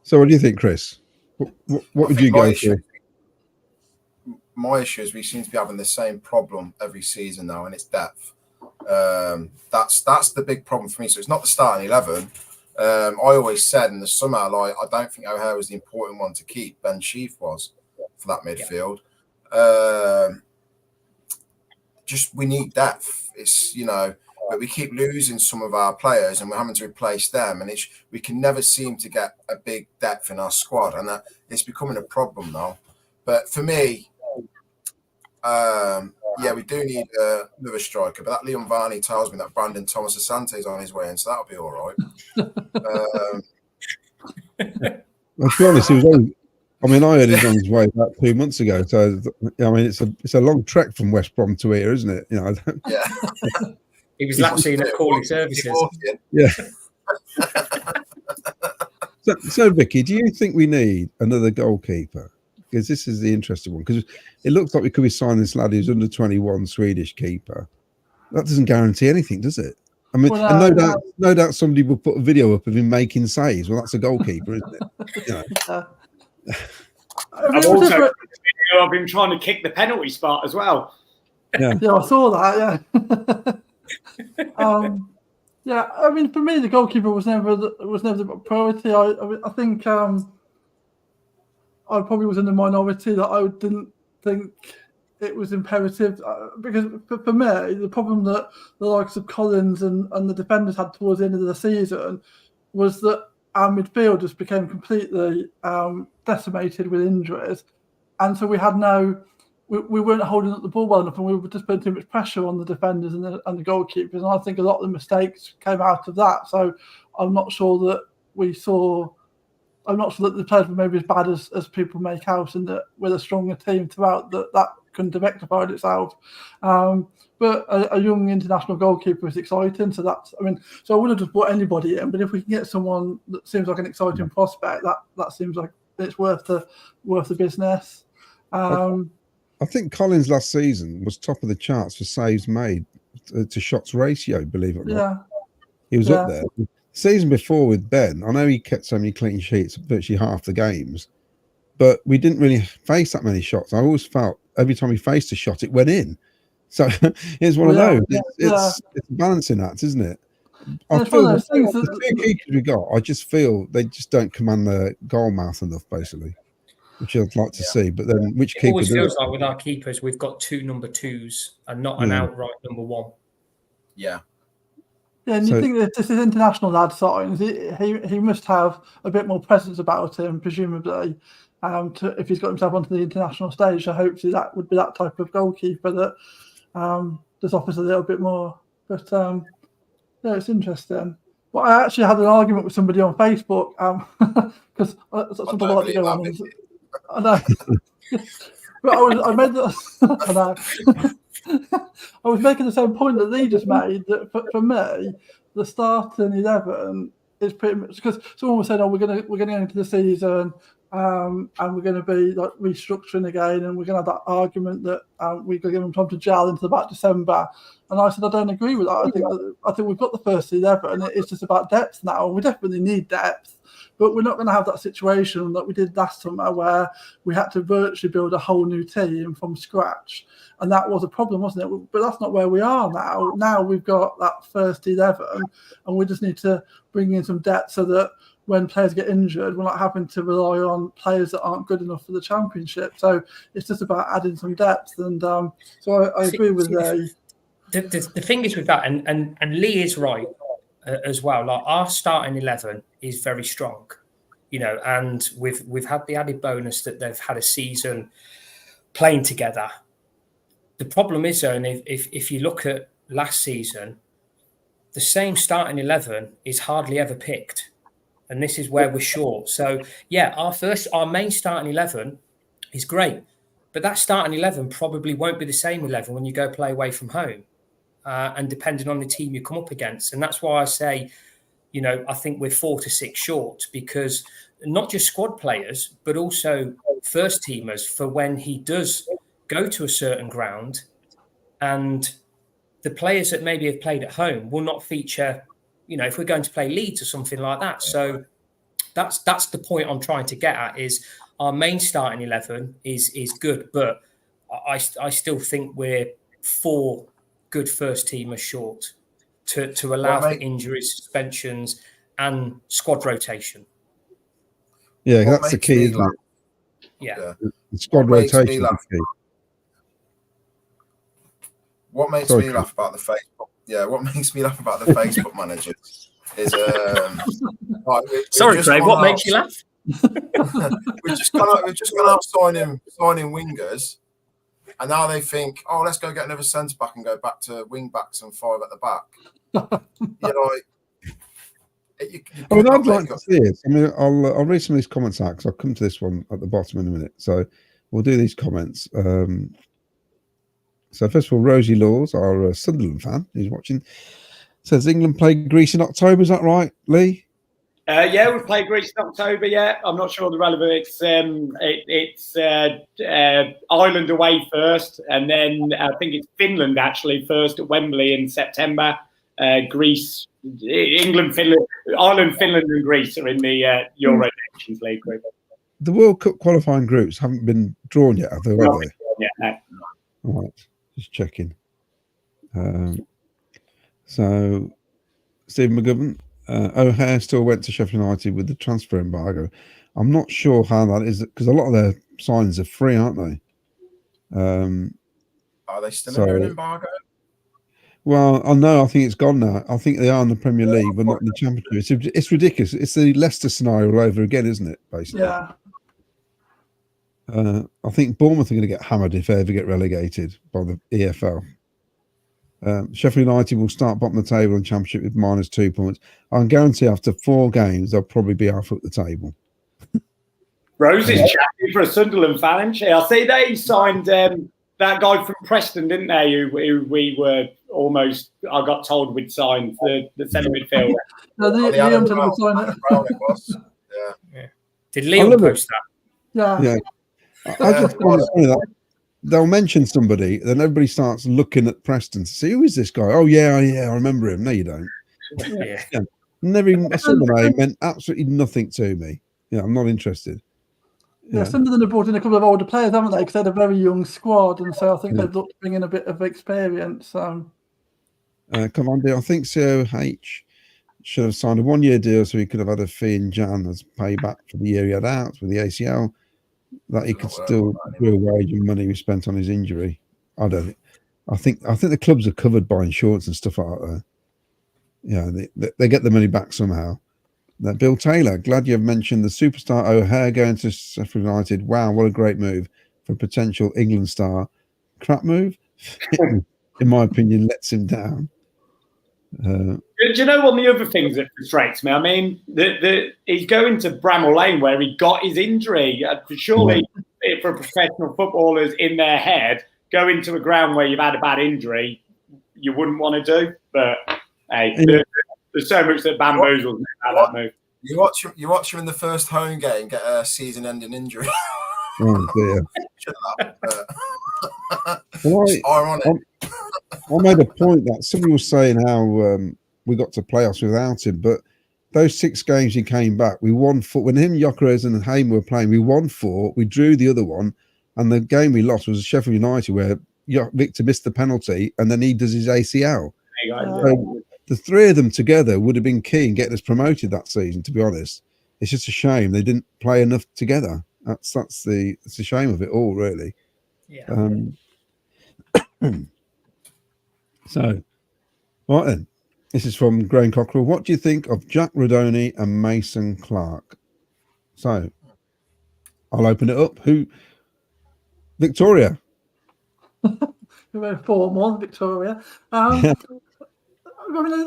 So what do you think, Chris? What would you go for? My issue is we seem to be having the same problem every season now, and it's depth. That's the big problem for me. So it's not the starting 11. I always said in the summer, I don't think O'Hare was the important one to keep. Ben Sheaf was for that midfield. Just we need depth. It's but we keep losing some of our players, and we're having to replace them. And we can never seem to get a big depth in our squad, and it's becoming a problem now. But for me, we do need another striker. But that Leon Varney tells me that Brandon Thomas Asante is on his way in, so that'll be all right. Well, to be honest, he was only. I heard he's on his way about 2 months ago. So it's a long trek from West Brom to here, isn't it? Yeah. He was actually in calling services. Yeah. So, Vicky, do you think we need another goalkeeper? Because this is the interesting one. Because it looks like we could be signing this lad who's under 21 Swedish keeper. That doesn't guarantee anything, does it? No doubt somebody will put a video up of him making saves. Well, that's a goalkeeper, isn't it? I've also put a video of him trying to kick the penalty spot as well. Yeah, I saw that. Yeah. For me, the goalkeeper was never the priority. I think I probably was in the minority that I didn't think it was imperative because for me, the problem that the likes of Collins and the defenders had towards the end of the season was that our midfield just became completely decimated with injuries, and so we weren't holding up the ball well enough, and we were just putting too much pressure on the defenders and the goalkeepers. And I think a lot of the mistakes came out of that. So I'm not sure that the players were maybe as bad as people make out, and that with a stronger team throughout that couldn't have rectified itself. But a young international goalkeeper is exciting. So I wouldn't have just brought anybody in, but if we can get someone that seems like an exciting prospect, that seems like it's worth the business. I think Collins last season was top of the charts for saves made to shots ratio, believe it or not. Yeah. He was up there. The season before with Ben, I know he kept so many clean sheets, virtually half the games, but we didn't really face that many shots. I always felt every time he faced a shot, it went in. So it's one of those. It's a balancing act, isn't it? I feel the two keepers we got, I just feel they just don't command the goal mouth enough, basically, which I'd like to see. But then which keeper? It always feels like with our keepers, we've got 2 number 2s and not an outright number 1. Yeah. Yeah, and you think that this is international lad signs. He must have a bit more presence about him, presumably, if he's got himself onto the international stage. So hopefully that would be that type of goalkeeper that just offers a little bit more. But it's interesting. Well, I actually had an argument with somebody on Facebook because something like to go on. I know, but I made that. I was making the same point that Lee just made. That for me, the starting 11 is pretty much because someone was saying, "Oh, we're going to go into the season, and we're going to be like restructuring again, and we're going to have that argument that we're going to give them time to gel into about December." And I said, I don't agree with that. I think we've got the first 11, and it's just about depth now. We definitely need depth, but we're not going to have that situation that we did last summer where we had to virtually build a whole new team from scratch. And that was a problem, wasn't it? But that's not where we are now. Now we've got that first 11, and we just need to bring in some depth so that when players get injured, we're not having to rely on players that aren't good enough for the championship. So it's just about adding some depth. And so I agree with Lee. The thing is with that, and Lee is right as well. Like our starting 11 is very strong, and we've had the added bonus that they've had a season playing together. The problem is, though, and if you look at last season, the same starting 11 is hardly ever picked. And this is where we're short. So, yeah, our main starting 11 is great. But that starting 11 probably won't be the same 11 when you go play away from home. And depending on the team you come up against. And that's why I say, I think we're 4 to 6 short, because not just squad players, but also first teamers for when he does go to a certain ground, and the players that maybe have played at home will not feature, if we're going to play Leeds or something like that. So that's the point I'm trying to get at, is our main starting 11 is good, but I still think we're 4 good first teamers short to allow for injuries, suspensions, and squad rotation. Yeah, that's the key, isn't it? Yeah. The squad rotation is the key. What makes me laugh about the Facebook? Yeah, what makes me laugh about the Facebook managers is sorry, Craig. What makes you laugh? we've just gone out signing wingers, and now they think, oh, let's go get another centre back and go back to wing backs and 5 at the back. I'd like to see it. I mean, I'll read some of these comments out because I'll come to this one at the bottom in a minute. So we'll do these comments. So first of all, Rosie Laws, our Sunderland fan, who's watching, says England played Greece in October. Is that right, Lee? Yeah, we've played Greece in October. Yeah, I'm not sure the relevant. It's Ireland away first, and then I think it's Finland actually first at Wembley in September. Greece, England, Finland, Ireland, Finland, and Greece are in the Euro Nations League group. The World Cup qualifying groups haven't been drawn yet, have they? Yeah. All right, just checking. So, Stephen McGovern, O'Hare still went to Sheffield United with the transfer embargo. I'm not sure how that is, because a lot of their signs are free, aren't they? Are they still So- under an embargo? Well, I know. I think it's gone now. I think they are in the Premier League, but not in the Championship. It's ridiculous. It's the Leicester scenario all over again, isn't it? Basically, Yeah. I think Bournemouth are going to get hammered if they ever get relegated by the EFL. Sheffield United will start bottom of the table in Championship with -2 points. I can guarantee after 4 games they'll probably be half up the table. Rose is chatting for a Sunderland fan, isn't she? I see they signed that guy from Preston, didn't they? Who we were almost, I got told we'd sign the centre midfielder. No, The Liam Alan said he would sign it. Brown it was. Yeah. Did I Liam love it. post that? Yeah. Yeah, I just want to say that they'll mention somebody, then everybody starts looking at Preston to see who is this guy. Oh yeah, I remember him. No, you don't. Yeah. Never even I saw the name, meant absolutely nothing to me. Yeah, I'm not interested. Yeah, some of them have brought in a couple of older players, haven't they? Because they had a very young squad, and so I think Yeah. they've looked to bring in a bit of experience. Come on, dear. I think COH should have signed a 1-year deal so he could have had a fee in Jan as payback for the year he had out with the ACL. That he could still do a wage and money we spent on his injury. I don't. I think the clubs are covered by insurance and stuff like that. Yeah, they get the money back somehow. Now, Bill Taylor, glad you have mentioned the superstar O'Hare going to Sheffield United. Wow, what a great move for a potential England star. Crap move, in my opinion, lets him down. Do you know one of the other things that frustrates me? I mean, he's going to Bramall Lane where he got his injury. Surely, for professional footballers in their head, going to a ground where you've had a bad injury, you wouldn't want to do. But hey, there's so much that bamboozles me about that move. You watch him in the first home game get a season-ending injury. Oh dear. Well, It's ironic. I made a point that somebody was saying how we got to playoffs without him, but those 6 games he came back, we won 4. When him, Gyökeres and Haim were playing, we won 4, we drew the other one, and the game we lost was Sheffield United where Victor missed the penalty and then he does his ACL. So the 3 of them together would have been key in getting us promoted that season, to be honest. It's just a shame they didn't play enough together. It's a shame of it all, really. Yeah. So, right then, this is from Graham Cockrell. What do you think of Jack Rodoni and Mason Clark? So, I'll open it up. Victoria. We're very formal, Victoria. I mean,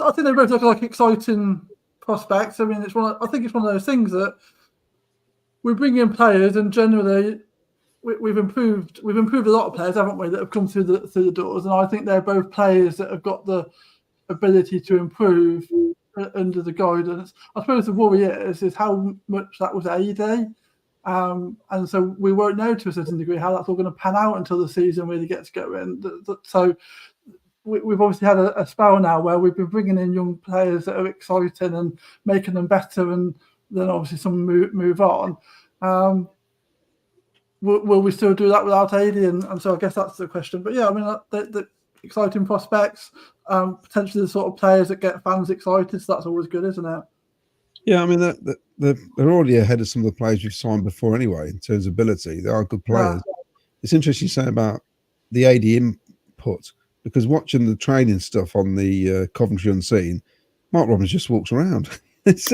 I think they both look like exciting prospects. I mean, I think it's one of those things that we bring in players, and generally we've improved a lot of players, haven't we, that have come through the doors, and I think they're both players that have got the ability to improve under the guidance. I suppose the worry is how much that was AD, and so we won't know to a certain degree how that's all going to pan out until the season really gets going. So we've obviously had a spell now where we've been bringing in young players that are exciting and making them better, and then obviously some move on. Will we still do that without AD? And so I guess that's the question. But yeah, I mean, the exciting prospects, potentially the sort of players that get fans excited. So that's always good, isn't it? Yeah, I mean, they're already ahead of some of the players we've signed before anyway, in terms of ability. They are good players. Yeah. It's interesting you say about the AD input, because watching the training stuff on the Coventry Unseen, Mark Robbins just walks around. It's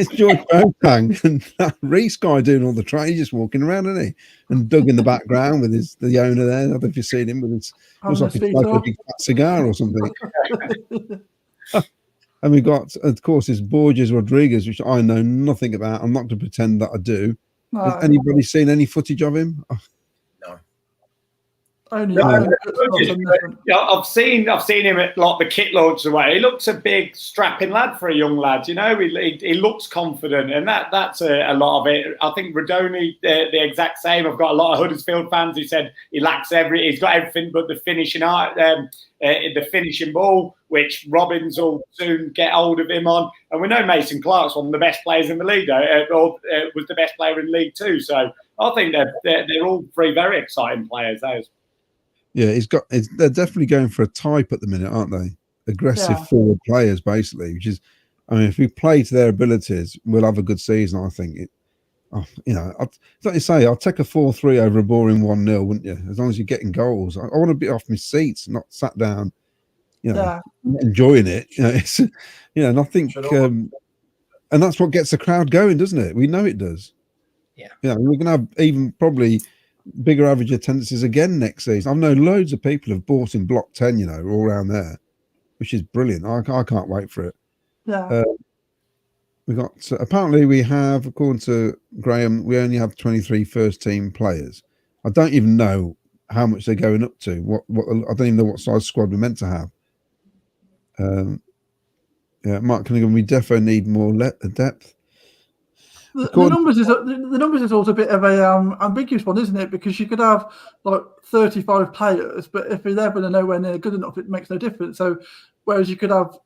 George Boateng and that Reese guy doing all the training, just walking around, isn't he? And Doug in the background with the owner there. I don't know if you've seen him with his looks like he's smoking a big fat cigar or something. And we've got, of course, this Borges Rodriguez, which I know nothing about. I'm not going to pretend that I do. No. Has anybody seen any footage of him? No. I've seen him at like the kit launch away. He looks a big strapping lad for a young lad. You know, he looks confident, and that's a lot of it. I think Rodoni the exact same. I've got a lot of Huddersfield fans who said he's got everything but the finishing art, the finishing ball, which Robbins will soon get hold of him on. And we know Mason Clark's one of the best players in the league, was the best player in League Two. So I think they're all 3 very exciting players. Those. Yeah, they're definitely going for a type at the minute, aren't they? Aggressive forward players, basically. Which is, I mean, if we play to their abilities, we'll have a good season. I think. like you say, I'll take a 4-3 over a boring 1-0, wouldn't you? As long as you're getting goals. I want to be off my seats, not sat down, enjoying it. It's, and I think, and that's what gets the crowd going, doesn't it? We know it does. Yeah. We're going to have even probably bigger average attendances again next season. I've known loads of people have bought in Block 10, all around there, which is brilliant. I can't wait for it. Yeah. We got apparently we have, according to Graham, we only have 23 first team players. I don't even know how much they're going up to. What I don't even know what size squad we're meant to have. Mark Cunningham, we definitely need more depth. The numbers is also a bit of a ambiguous one, isn't it? Because you could have like 35 players, but if 11 are nowhere near good enough, it makes no difference. So, whereas you could have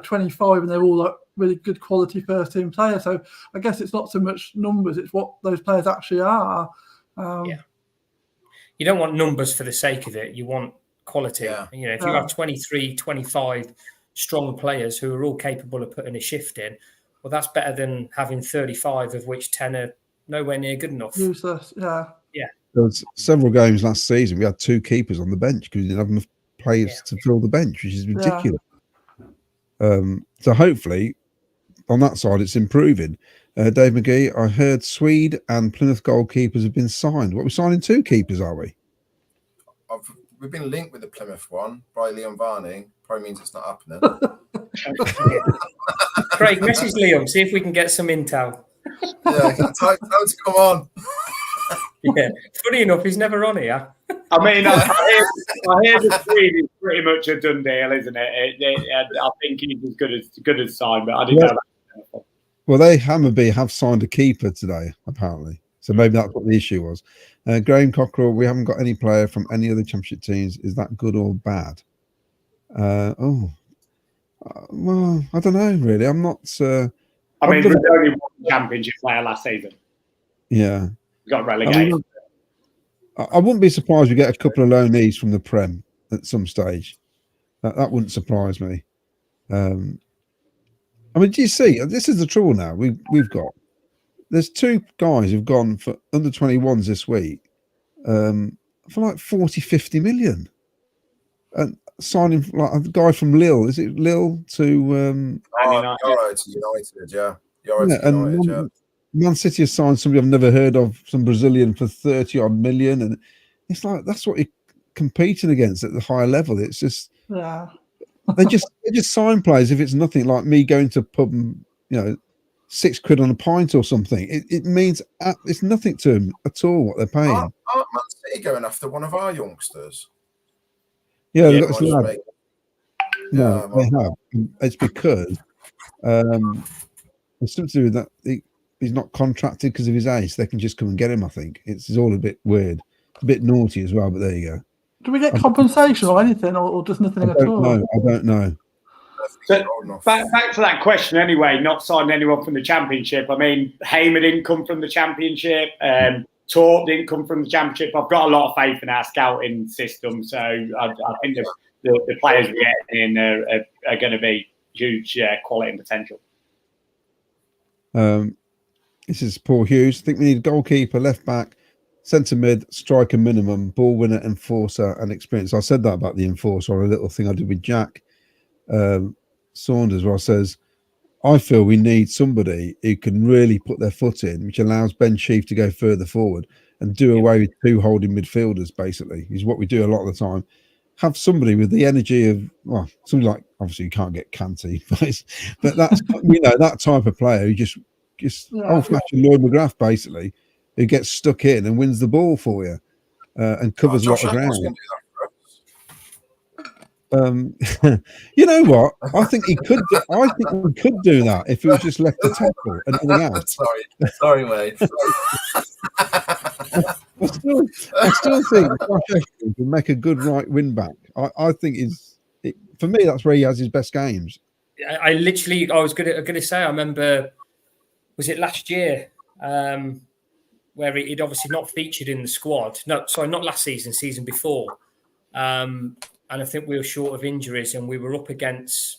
25 and they're all like really good quality first team players. So I guess it's not so much numbers; it's what those players actually are. You don't want numbers for the sake of it. You want quality. Yeah. If you have 23, 25 strong players who are all capable of putting a shift in, well, that's better than having 35, of which 10 are nowhere near good enough. Useless, yeah. There was several games last season. We had 2 keepers on the bench because we didn't have enough players to fill the bench, which is ridiculous. So hopefully, on that side, it's improving. Dave McGee, I heard Swede and Plymouth goalkeepers have been signed. What, we're signing 2 keepers, are we? We've been linked with the Plymouth one, Briley and Varney. Probably means it's not happening. Craig, message Liam, see if we can get some intel. Yeah, time to come on. Yeah, funny enough, he's never on here. I mean, I hear the Swede is pretty much a done deal, isn't it? I think he's as good as signed, but I didn't know that. Well, they Hammerby have signed a keeper today, apparently. So maybe that's what the issue was. Graham Cockrell, we haven't got any player from any other championship teams. Is that good or bad? Well, I don't know, really. I'm not. There was only one championship player last season. Yeah. Got relegated. I wouldn't be surprised we get a couple of loanees from the Prem at some stage. That wouldn't surprise me. Do you see? This is the trouble now. We've got. There's 2 guys who've gone for under 21s this week for like 40, 50 million. And signing like a guy from Lille. Is it Lille to United, yeah. United. Man City has signed somebody I've never heard of, some Brazilian for 30 odd million. And it's like that's what you're competing against at the higher level. It's just they just sign players if it's nothing, like me going to a pub and £6 on a pint or something. It means it's nothing to them at all what they're paying. Aren't Man City going after one of our youngsters? Yeah, they've got this lad. No, they have. It's because it's something to do with that he's not contracted because of his age. They can just come and get him, I think. It's all a bit weird. It's a bit naughty as well, but there you go. Do we get compensation or anything, or just nothing at all? I don't know. So back to that question anyway, not signing anyone from the Championship. I mean, Hamer didn't come from the Championship. Torp didn't come from the Championship. I've got a lot of faith in our scouting system. So I think the players we get in are going to be huge quality and potential. This is Paul Hughes. I think we need a goalkeeper, left back, centre mid, striker minimum, ball winner, enforcer, and experience. I said that about the enforcer, a little thing I did with Jack Saunders, where I says, I feel we need somebody who can really put their foot in, which allows Ben Sheaf to go further forward and do away with 2 holding midfielders, basically, is what we do a lot of the time. Have somebody with the energy of, somebody like, obviously you can't get Canty, but that's, that type of player who just old-fashioned Lloyd McGrath, basically, who gets stuck in and wins the ball for you and covers a lot of ground. You know what? I think he could. I think we could do that if he was just left to tackle and everything else. Sorry, mate. I still think Josh Ashton can make a good right wing back. I think for me that's where he has his best games. I was gonna say. I remember, was it last year where he'd obviously not featured in the squad? No, sorry, not last season. Season before. And I think we were short of injuries and we were up against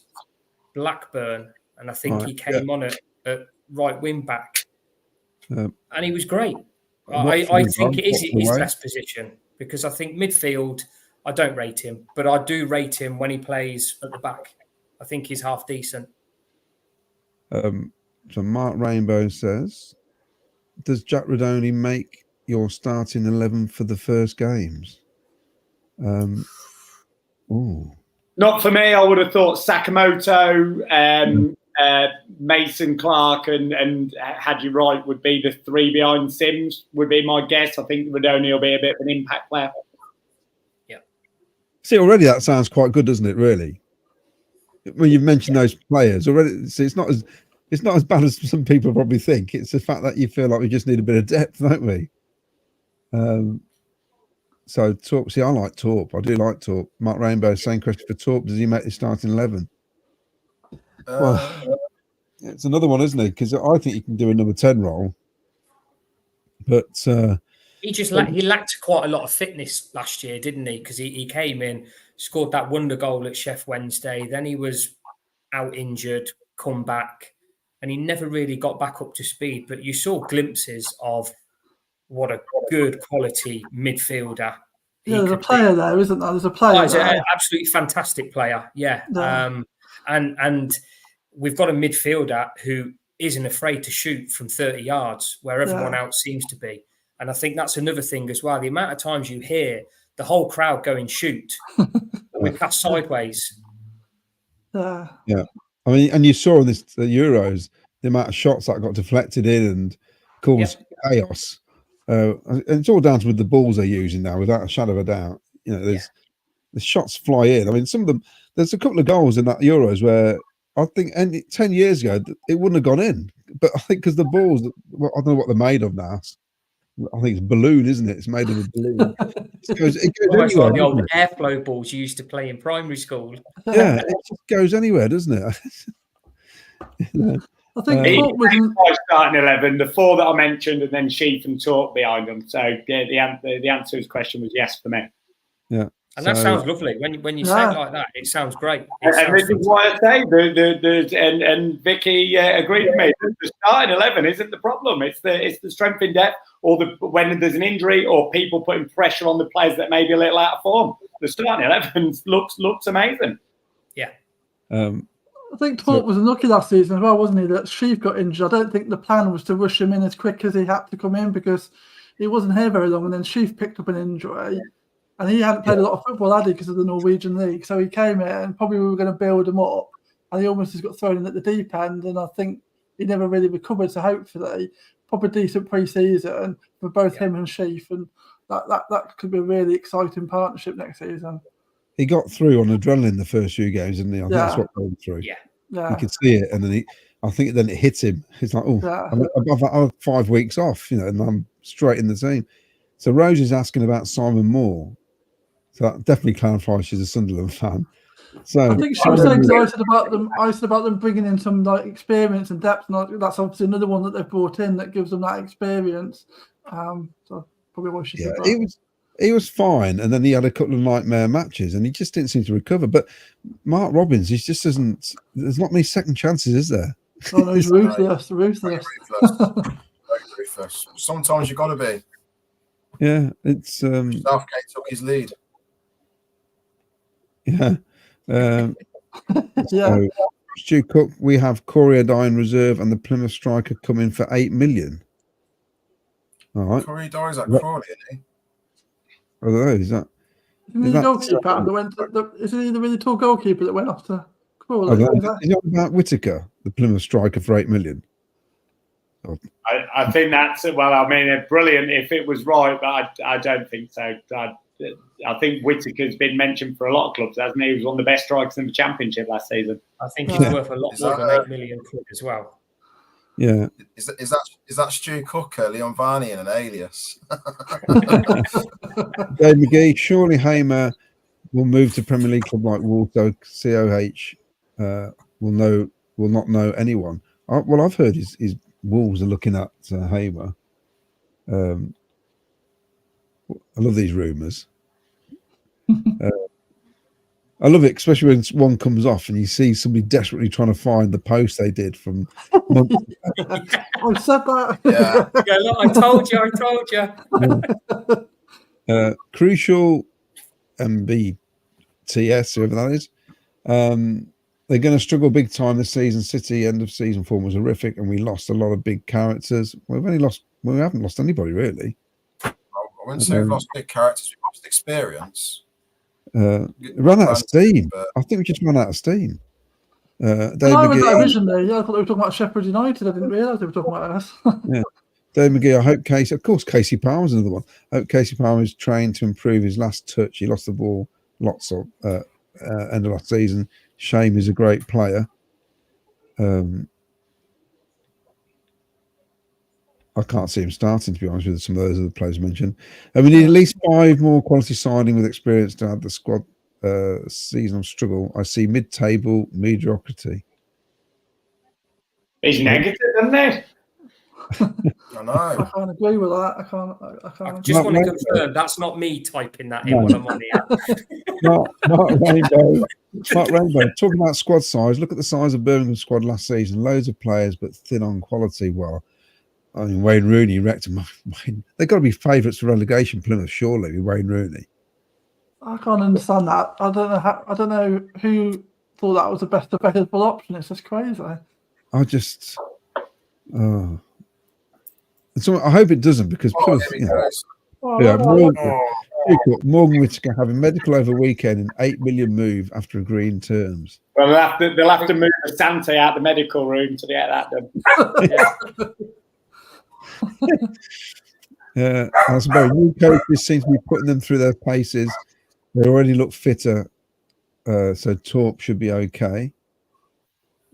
Blackburn. And I think he came on at right wing back. and he was great. Watford I as think well, it is Watford his away. best position, because I think midfield, I don't rate him, but I do rate him when he plays at the back. I think he's half decent. So Mark Rainbow says, does Jack Redoney make your starting 11 for the first games? Not for me. I would have thought Sakamoto, Mason Clark, and Hadji Wright would be the three behind Sims, would be my guess. I think Redoney will be a bit of an impact player. Yeah. See, already that sounds quite good, doesn't it, really? When you've mentioned those players already, see, it's not as bad as some people probably think. It's the fact that you feel like we just need a bit of depth, don't we? So Torp, see, I like Torp. I do like Torp. Mark Rainbow, same question for Torp. Does he make the starting 11? Well, it's another one, isn't it? Because I think he can do a number 10 role, but he lacked quite a lot of fitness last year, didn't he? Because he came in, scored that wonder goal at Sheff Wednesday, then he was out injured, come back, and he never really got back up to speed. But you saw glimpses of what a good quality midfielder. Yeah, there's a player there, isn't there? There's a player. He's an absolutely fantastic player. Yeah. And we've got a midfielder who isn't afraid to shoot from 30 yards where everyone else seems to be. And I think that's another thing as well. The amount of times you hear the whole crowd going shoot, we pass sideways. Yeah. I mean, and you saw in the Euros the amount of shots that got deflected in and caused chaos. And it's all down to with the balls they're using now, without a shadow of a doubt. You know, the shots fly in. I mean, some of them. There's a couple of goals in that Euros where I think 10 years ago it wouldn't have gone in, but I think because the balls, I don't know what they're made of now. I think it's balloon, isn't it? It's made of a balloon. It goes Almost anywhere, like the old airflow balls you used to play in primary school. Yeah, it just goes anywhere, doesn't it? I think my starting 11, the four that I mentioned, and then Sheaf and Torp behind them. So yeah, the answer to his question was yes for me. Yeah, and that sounds lovely. When you say it like that, it sounds great. And this is why I say and Vicky agreed with me. The starting 11 isn't the problem. It's the strength in depth, or when there's an injury, or people putting pressure on the players that may be a little out of form. The starting 11 looks amazing. Yeah. I think Torp was unlucky last season as well, wasn't he? That Sheaf got injured. I don't think the plan was to rush him in as quick as he had to come in, because he wasn't here very long, and then Sheaf picked up an injury, and he hadn't played a lot of football, had he, because of the Norwegian league. So he came in, and probably we were going to build him up, and he almost just got thrown in at the deep end, and I think he never really recovered. So hopefully, proper decent pre-season for both him and Sheaf, and that could be a really exciting partnership next season. He got through on adrenaline the first few games, didn't he? I think that's what got him through. Yeah. You could see it, and then I think then it hit him. He's like, I've had 5 weeks off, and I'm straight in the team. So Rose is asking about Simon Moore. So that definitely clarifies she's a Sunderland fan. So I think she was so excited about them bringing in some experience and depth, and that's obviously another one that they've brought in that gives them that experience. So probably why she said that. He was fine, and then he had a couple of nightmare matches, and he just didn't seem to recover. But Mark Robbins, he just doesn't. There's not many second chances, is there? Oh no, he's ruthless. Ruthless. Sometimes you got to be. Yeah, it's. Southgate took his lead. Yeah. Yeah. So, Stu Cook, we have Corey O'Dye in reserve, and the Plymouth striker coming for $8 million. All right. Corey O'Dye's at Crawley, isn't he? I don't know. Is the goalkeeper that went? Isn't he the really tall goalkeeper that went off to Crawley? Is that about Whittaker, the Plymouth striker for $8 million? I think that's brilliant if it was right, but I don't think so. I think Whittaker's been mentioned for a lot of clubs, hasn't he? He was one of the best strikers in the Championship last season. I think he's worth a lot more than $8 million as well. Yeah. Is that Stu Cook, Leon Varney, and an alias? Dave McGee, surely Hamer will move to Premier League club like Walsall. COH will not know anyone. Well, I've heard his Wolves are looking at Hamer. I love these rumours. I love it, especially when one comes off and you see somebody desperately trying to find the post they did from months. I said that. Yeah. Yeah, look, I told you. Crucial MBTS, whoever that is. They're going to struggle big time this season. City end of season form was horrific, and we lost a lot of big characters. We haven't lost anybody really. I wouldn't say we've lost big characters, we've lost experience. Run out of steam. But I think we just ran out of steam. Dave I read that McGee, originally. Yeah, I thought they were talking about Sheffield United. I didn't realise they were talking about us. Dave McGee, I hope Casey Palmer's another one. I hope Casey Palmer is trained to improve his last touch. He lost the ball lots of end of last season. Shame, he's a great player. I can't see him starting, to be honest with some of those other players mentioned. We need at least 5 more quality signing with experience to add the squad. Seasonal struggle. I see mid-table mediocrity. He's negative, isn't he? I know. I can't agree with that. I can't. I just want to confirm that's not me typing that in when I'm on here. Not Rainbow. Talking about squad size, look at the size of Birmingham's squad last season. Loads of players, but thin on quality. Well, I mean, Wayne Rooney wrecked them. They've got to be favourites for relegation, Plymouth, surely, with Wayne Rooney. I can't understand that. I don't know who thought that was the best available option. It's just crazy. I just, so I hope it doesn't, because Plymouth, Morgan Whittaker having medical over weekend and 8 million move after agreeing terms. Well, they'll have to move the Sante out the medical room to get that done. That's about new coaches seem to be putting them through their paces. They already look fitter, so Torp should be okay.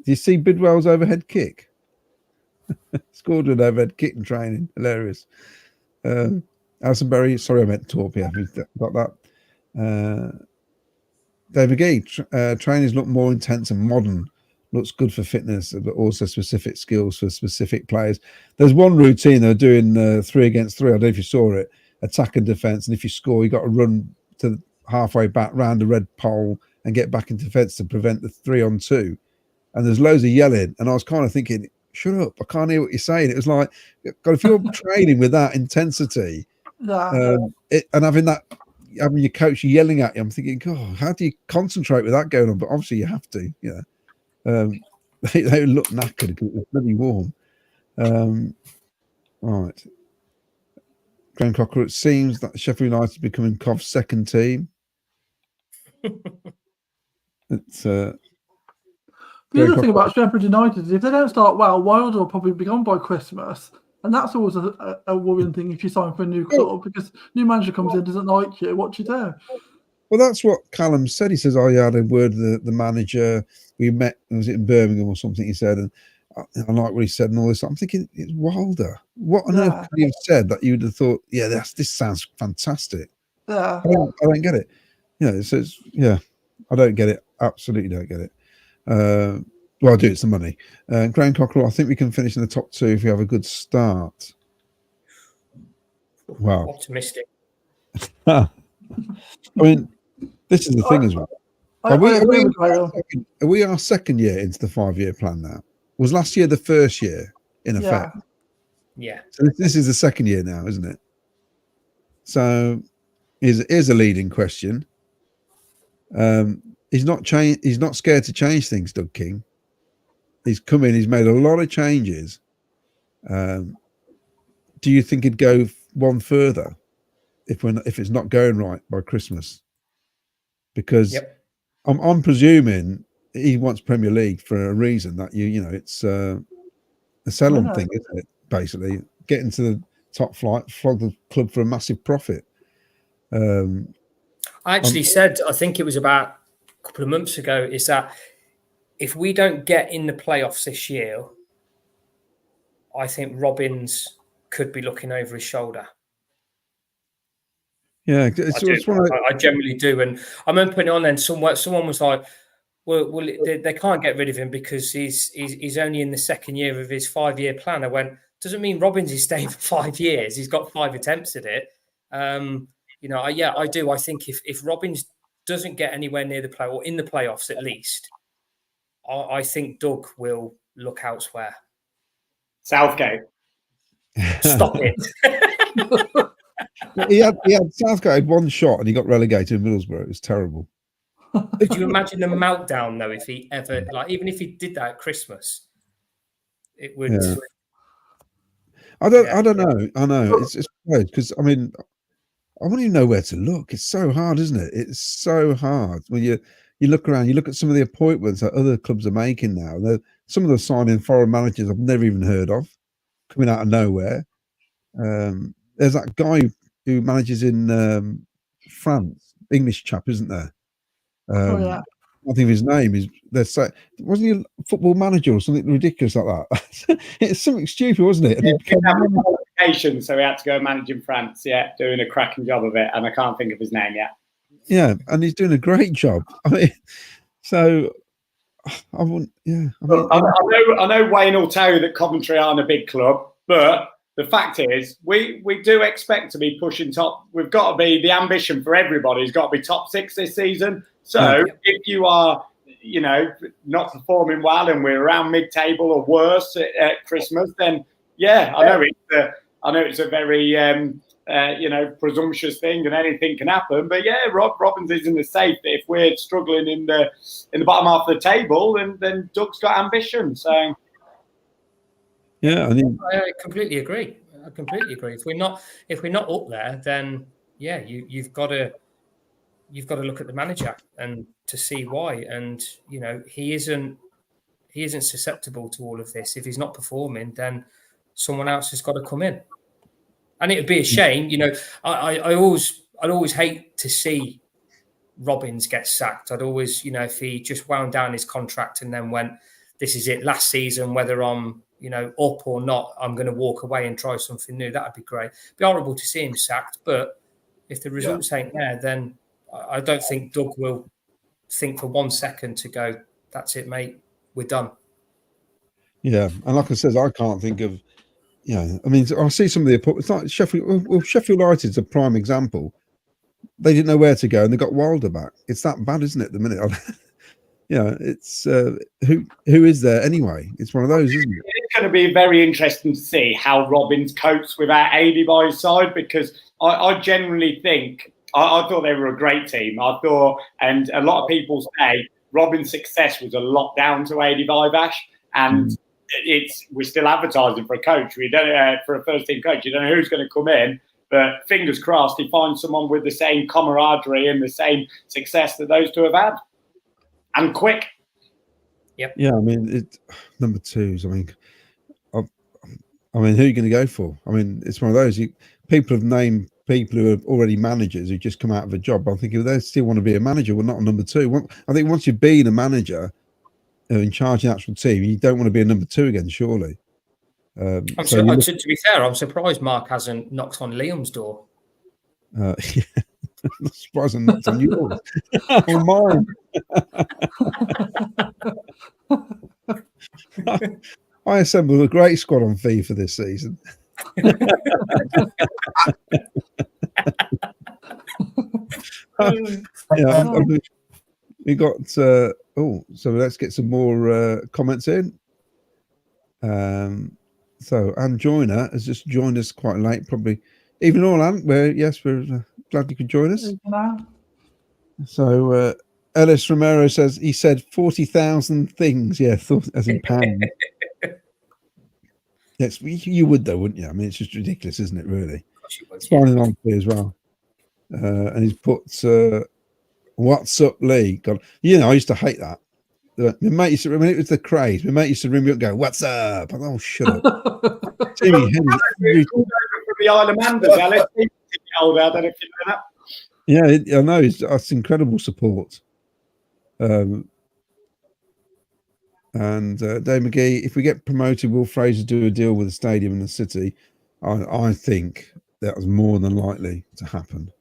Do you see Bidwell's overhead kick? Scored an overhead kick in training. Hilarious. Alison Berry, sorry, I meant Torp. Yeah, we've got that. David Gee, trainings look more intense and modern. Looks good for fitness, but also specific skills for specific players. There's one routine they're doing 3 against 3. I don't know if you saw it. Attack and defence, and if you score, you got to run to halfway back round the red pole and get back into defence to prevent the 3-on-2. And there's loads of yelling, and I was kind of thinking, shut up, I can't hear what you're saying. It was like, God, if you're training with that intensity, and having your coach yelling at you, I'm thinking, God, how do you concentrate with that going on? But obviously you have to, you know. They look knackered because it was bloody warm. Right. Graham Cocker, it seems that Sheffield United is becoming Cov's second team. It's the other thing about Sheffield United is if they don't start well, Wilder will probably be gone by Christmas. And that's always a worrying thing if you sign for a new club, because new manager comes in, doesn't like you, what do you do? Well, that's what Callum said. He says, I had a word with the manager. We met, was it in Birmingham or something, he said, and I like what he said and all this. I'm thinking, it's Wilder. What on earth could you have said that you would have thought, yeah, this sounds fantastic? Yeah. I don't get it. You know, so it's, I don't get it. Absolutely don't get it. Well, I'll do it. Some money. Graham Cockerell, I think we can finish in the top 2 if we have a good start. Wow. Optimistic. I mean, this is the thing as well. Are we our second year into the 5-year plan now? Was last year the first year in effect? Yeah. So this is the second year now, isn't it? So here's a leading question. He's not scared to change things, Doug King. He's come in, he's made a lot of changes. Do you think he'd go one further if it's not going right by Christmas? Because I'm presuming he wants Premier League for a reason, that it's a sell-on thing, isn't it? Basically, get into the top flight, flog the club for a massive profit. I actually said, I think it was about a couple of months ago, is that if we don't get in the playoffs this year, I think Robbins could be looking over his shoulder. Yeah, I generally do. And I remember putting it on then, someone was like, well, they can't get rid of him because he's only in the second year of his 5-year plan. I went, doesn't mean Robbins is staying for 5 years. He's got 5 attempts at it. I do. I think if Robbins doesn't get anywhere near the play or in the playoffs at least, I think Doug will look elsewhere. Southgate. Stop it. he had Southgate had one shot and he got relegated in Middlesbrough. It was terrible. Could you imagine the meltdown though if he ever, like, even if he did that at Christmas, it would. Yeah. I don't know. I know it's weird because I mean, I wouldn't even know where to look. It's so hard, isn't it? It's so hard when you look around. You look at some of the appointments that other clubs are making now. Some of them signing foreign managers I've never even heard of, coming out of nowhere. There's that guy who manages in France, English chap, isn't there? I think of his name is. Wasn't he a football manager or something ridiculous like that? It's something stupid, wasn't it? And he became qualification, so he had to go manage in France. Yeah, doing a cracking job of it, and I can't think of his name yet. Yeah, and he's doing a great job. I mean, so I wouldn't. Yeah, I know Wayne will tell you that Coventry aren't a big club, but the fact is, we do expect to be pushing top. We've got to be, the ambition for everybody has got to be top 6 this season. So if you are, not performing well and we're around mid-table or worse at Christmas, then I know it's a very presumptuous thing and anything can happen. But Robins isn't as safe. If we're struggling in the bottom half of the table, then Doug's got ambition. So. Yeah, I completely agree. If we're not up there, then you've got to look at the manager and to see why. And he isn't susceptible to all of this. If he's not performing, then someone else has got to come in. And it would be a shame. I'd always hate to see Robins get sacked. I'd always, if he just wound down his contract and then went, this is it, last season, whether I'm up or not, I'm going to walk away and try something new. That'd be great. It'd be horrible to see him sacked, but if the results ain't there, then I don't think Doug will think for 1 second to go, that's it, mate, we're done. Yeah, and like I said, I can't think of, I mean, I see some of the appointments, like Sheffield United's a prime example. They didn't know where to go and they got Wilder back. It's that bad, isn't it, at the minute? It's who is there anyway? It's one of those, isn't it? It's going to be very interesting to see how Robins copes without AD by his side, because I generally think I thought they were a great team. I thought, and a lot of people say Robins' success was a lot down to AD Vivash, and we're still advertising for a coach. We don't for a first team coach. You don't know who's going to come in, but fingers crossed he finds someone with the same camaraderie and the same success that those two have had. And quick. Yep. Yeah, I mean, number 2s. I mean, who are you going to go for? I mean, it's one of those. People have named people who are already managers who just come out of a job. I'm thinking, they still want to be a manager. Well, not a number 2. I think once you've been a manager in charge of the actual team, you don't want to be a number 2 again, surely. To be fair, I'm surprised Mark hasn't knocked on Liam's door. I'm surprised I'm not on yours. Or mine. I assembled a great squad on FIFA this season. We got so let's get some more comments in. So Anne Joyner has just joined us quite late, probably. Even all, Anne, we're glad you could join us. So Ellis Romero says he said 40,000 things. Yeah, as in pounds. Yes, you would though, wouldn't you? I mean, it's just ridiculous, isn't it? Really. It's finding on here as well. And he's put, "What's up, Lee?" God, I used to hate that. My mate used to, when it was the craze, my mate used to ring me up and go, "What's up?" I'm like, "Oh, shut up." Jimmy Henry. From the Isle of Manders, Alex. I don't know if you know that. Yeah, I know. It's incredible support. And Dave McGee, if we get promoted, will Fraser do a deal with the stadium in the city? I think that was more than likely to happen.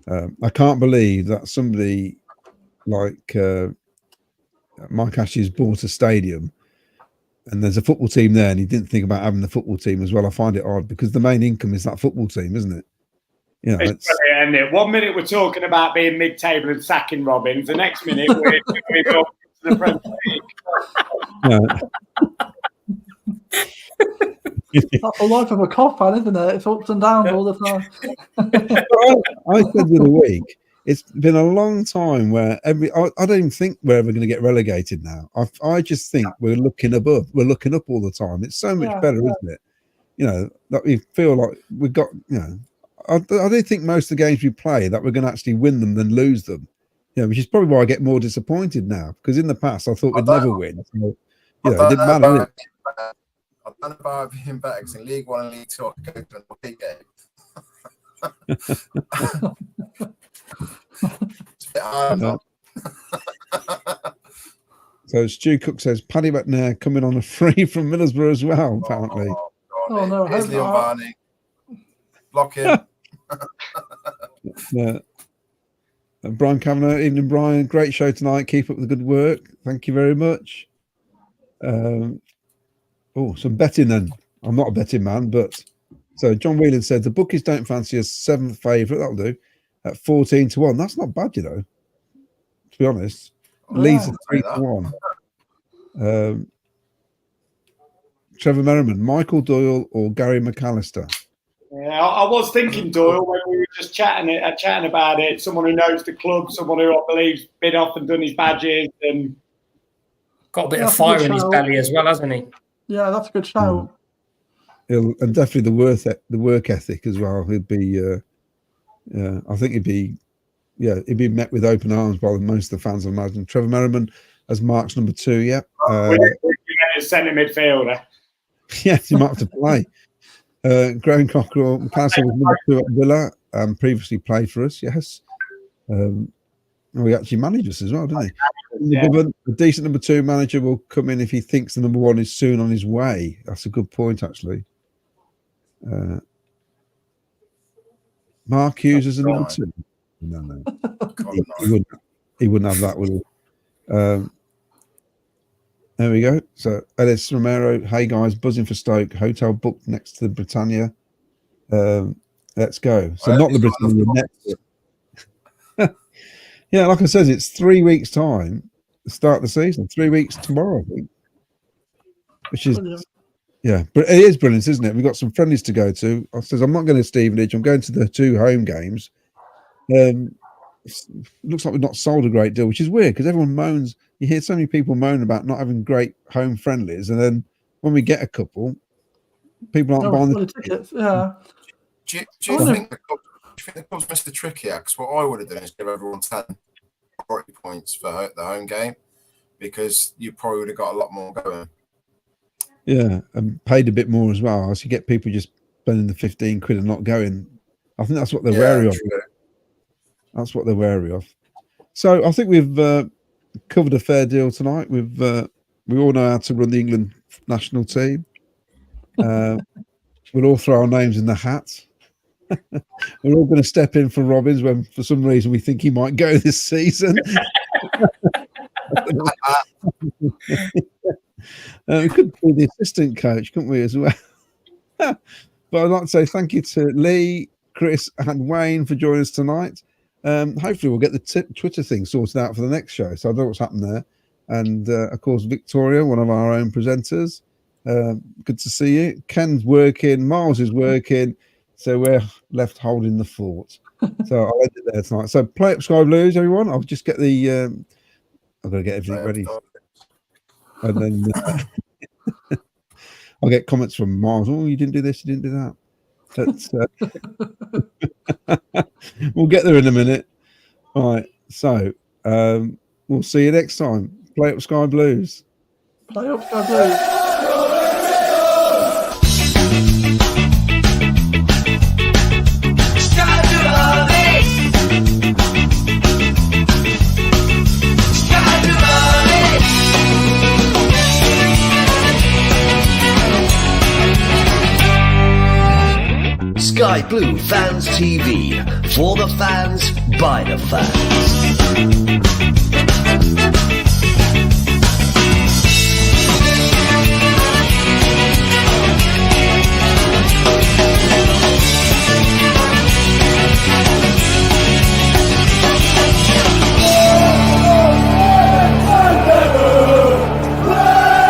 I can't believe that somebody like Mike Ashley's bought a stadium and there's a football team there and he didn't think about having the football team as well. I find it odd because the main income is that football team, isn't it? You know, it's brilliant, isn't it? 1 minute we're talking about being mid-table and sacking Robbins. The next minute we're going up to the Premier League. That's the life of a Cov fan, isn't it? It's ups and downs all the time. I said the other week, it's been a long time where I don't even think we're ever going to get relegated now. I just think we're looking above. We're looking up all the time. It's so much better, isn't it? You know, that we feel like we've got, you know, I don't think most of the games we play that we're going to actually win them than lose them. You know, which is probably why I get more disappointed now, because in the past I thought we'd never win. So, you know, it didn't matter. I don't know about being better because in League 1 and League 2 I go to the big game. It's a bit hard. So Stu Cook says Paddy McNair coming on a free from Middlesbrough as well, apparently. Oh no, here's Leon Varney. Block him. Yeah. And Brian Kavanagh, evening Brian, great show tonight. Keep up the good work. Thank you very much. Some betting then. I'm not a betting man, but so John Whelan said the bookies don't fancy a 7th favourite. That'll do at 14-1. That's not bad, you know. To be honest, Leeds at 3-1. Trevor Merriman, Michael Doyle, or Gary McAllister. Yeah, I was thinking Doyle when we were just chatting about it. Someone who knows the club, someone who I believe's been off and done his badges, and got a bit of fire in his belly as well, hasn't he? Yeah, that's a good show. And definitely the work ethic as well. He'd be, I think he'd be met with open arms by most of the fans, I imagine. Trevor Merriman as Mark's number 2. Yeah, centre midfielder. Yes, he might have to play. Graham Cockerell, McAllister was number 2 at Villa, previously played for us. Yes, he actually managed us as well, didn't he? Yeah. A decent number 2 manager will come in if he thinks the number 1 is soon on his way. That's a good point, actually. Mark Hughes is a number 2. No. He wouldn't have that, would he? There we go. So Ellis Romero, hey guys, buzzing for Stoke. Hotel booked next to the Britannia. Let's go. So not the Britannia next. Yeah, like I said, it's 3 weeks' time to start the season. 3 weeks tomorrow, I think. Which is, yeah, but it is brilliant, isn't it? We've got some friendlies to go to. I says I'm not going to Stevenage. I'm going to the 2 home games. Looks like we've not sold a great deal, which is weird because everyone moans. You hear so many people moan about not having great home friendlies, and then when we get a couple, people aren't buying the tickets. Yeah. Do you think the club's missed the trick here? Because what I would have done is give everyone 10 priority points for the home game, because you probably would have got a lot more going. Yeah, and paid a bit more as well. So you get people just spending the 15 quid and not going. I think that's what they're wary of. That's what they're wary of. So I think we've covered a fair deal tonight. We all know how to run the England national team. We'll all throw our names in the hat. We're all going to step in for Robbins when, for some reason, we think he might go this season. We could be the assistant coach, couldn't we, as well? But I'd like to say thank you to Lee, Chris, and Wayne for joining us tonight. Hopefully, we'll get the Twitter thing sorted out for the next show. So I don't know what's happened there. And of course, Victoria, one of our own presenters. Good to see you. Ken's working, Miles is working. So we're left holding the fort. So I'll end it there tonight. So play up Sky Blues, everyone. I'll just get the I've got to get everything ready. And then I'll get comments from Miles. Oh, you didn't do this, you didn't do that. That's we'll get there in a minute. All right. So we'll see you next time. Play up Sky Blues. Play up Sky Blues. Sky Blue Fans TV, for the fans, by the fans.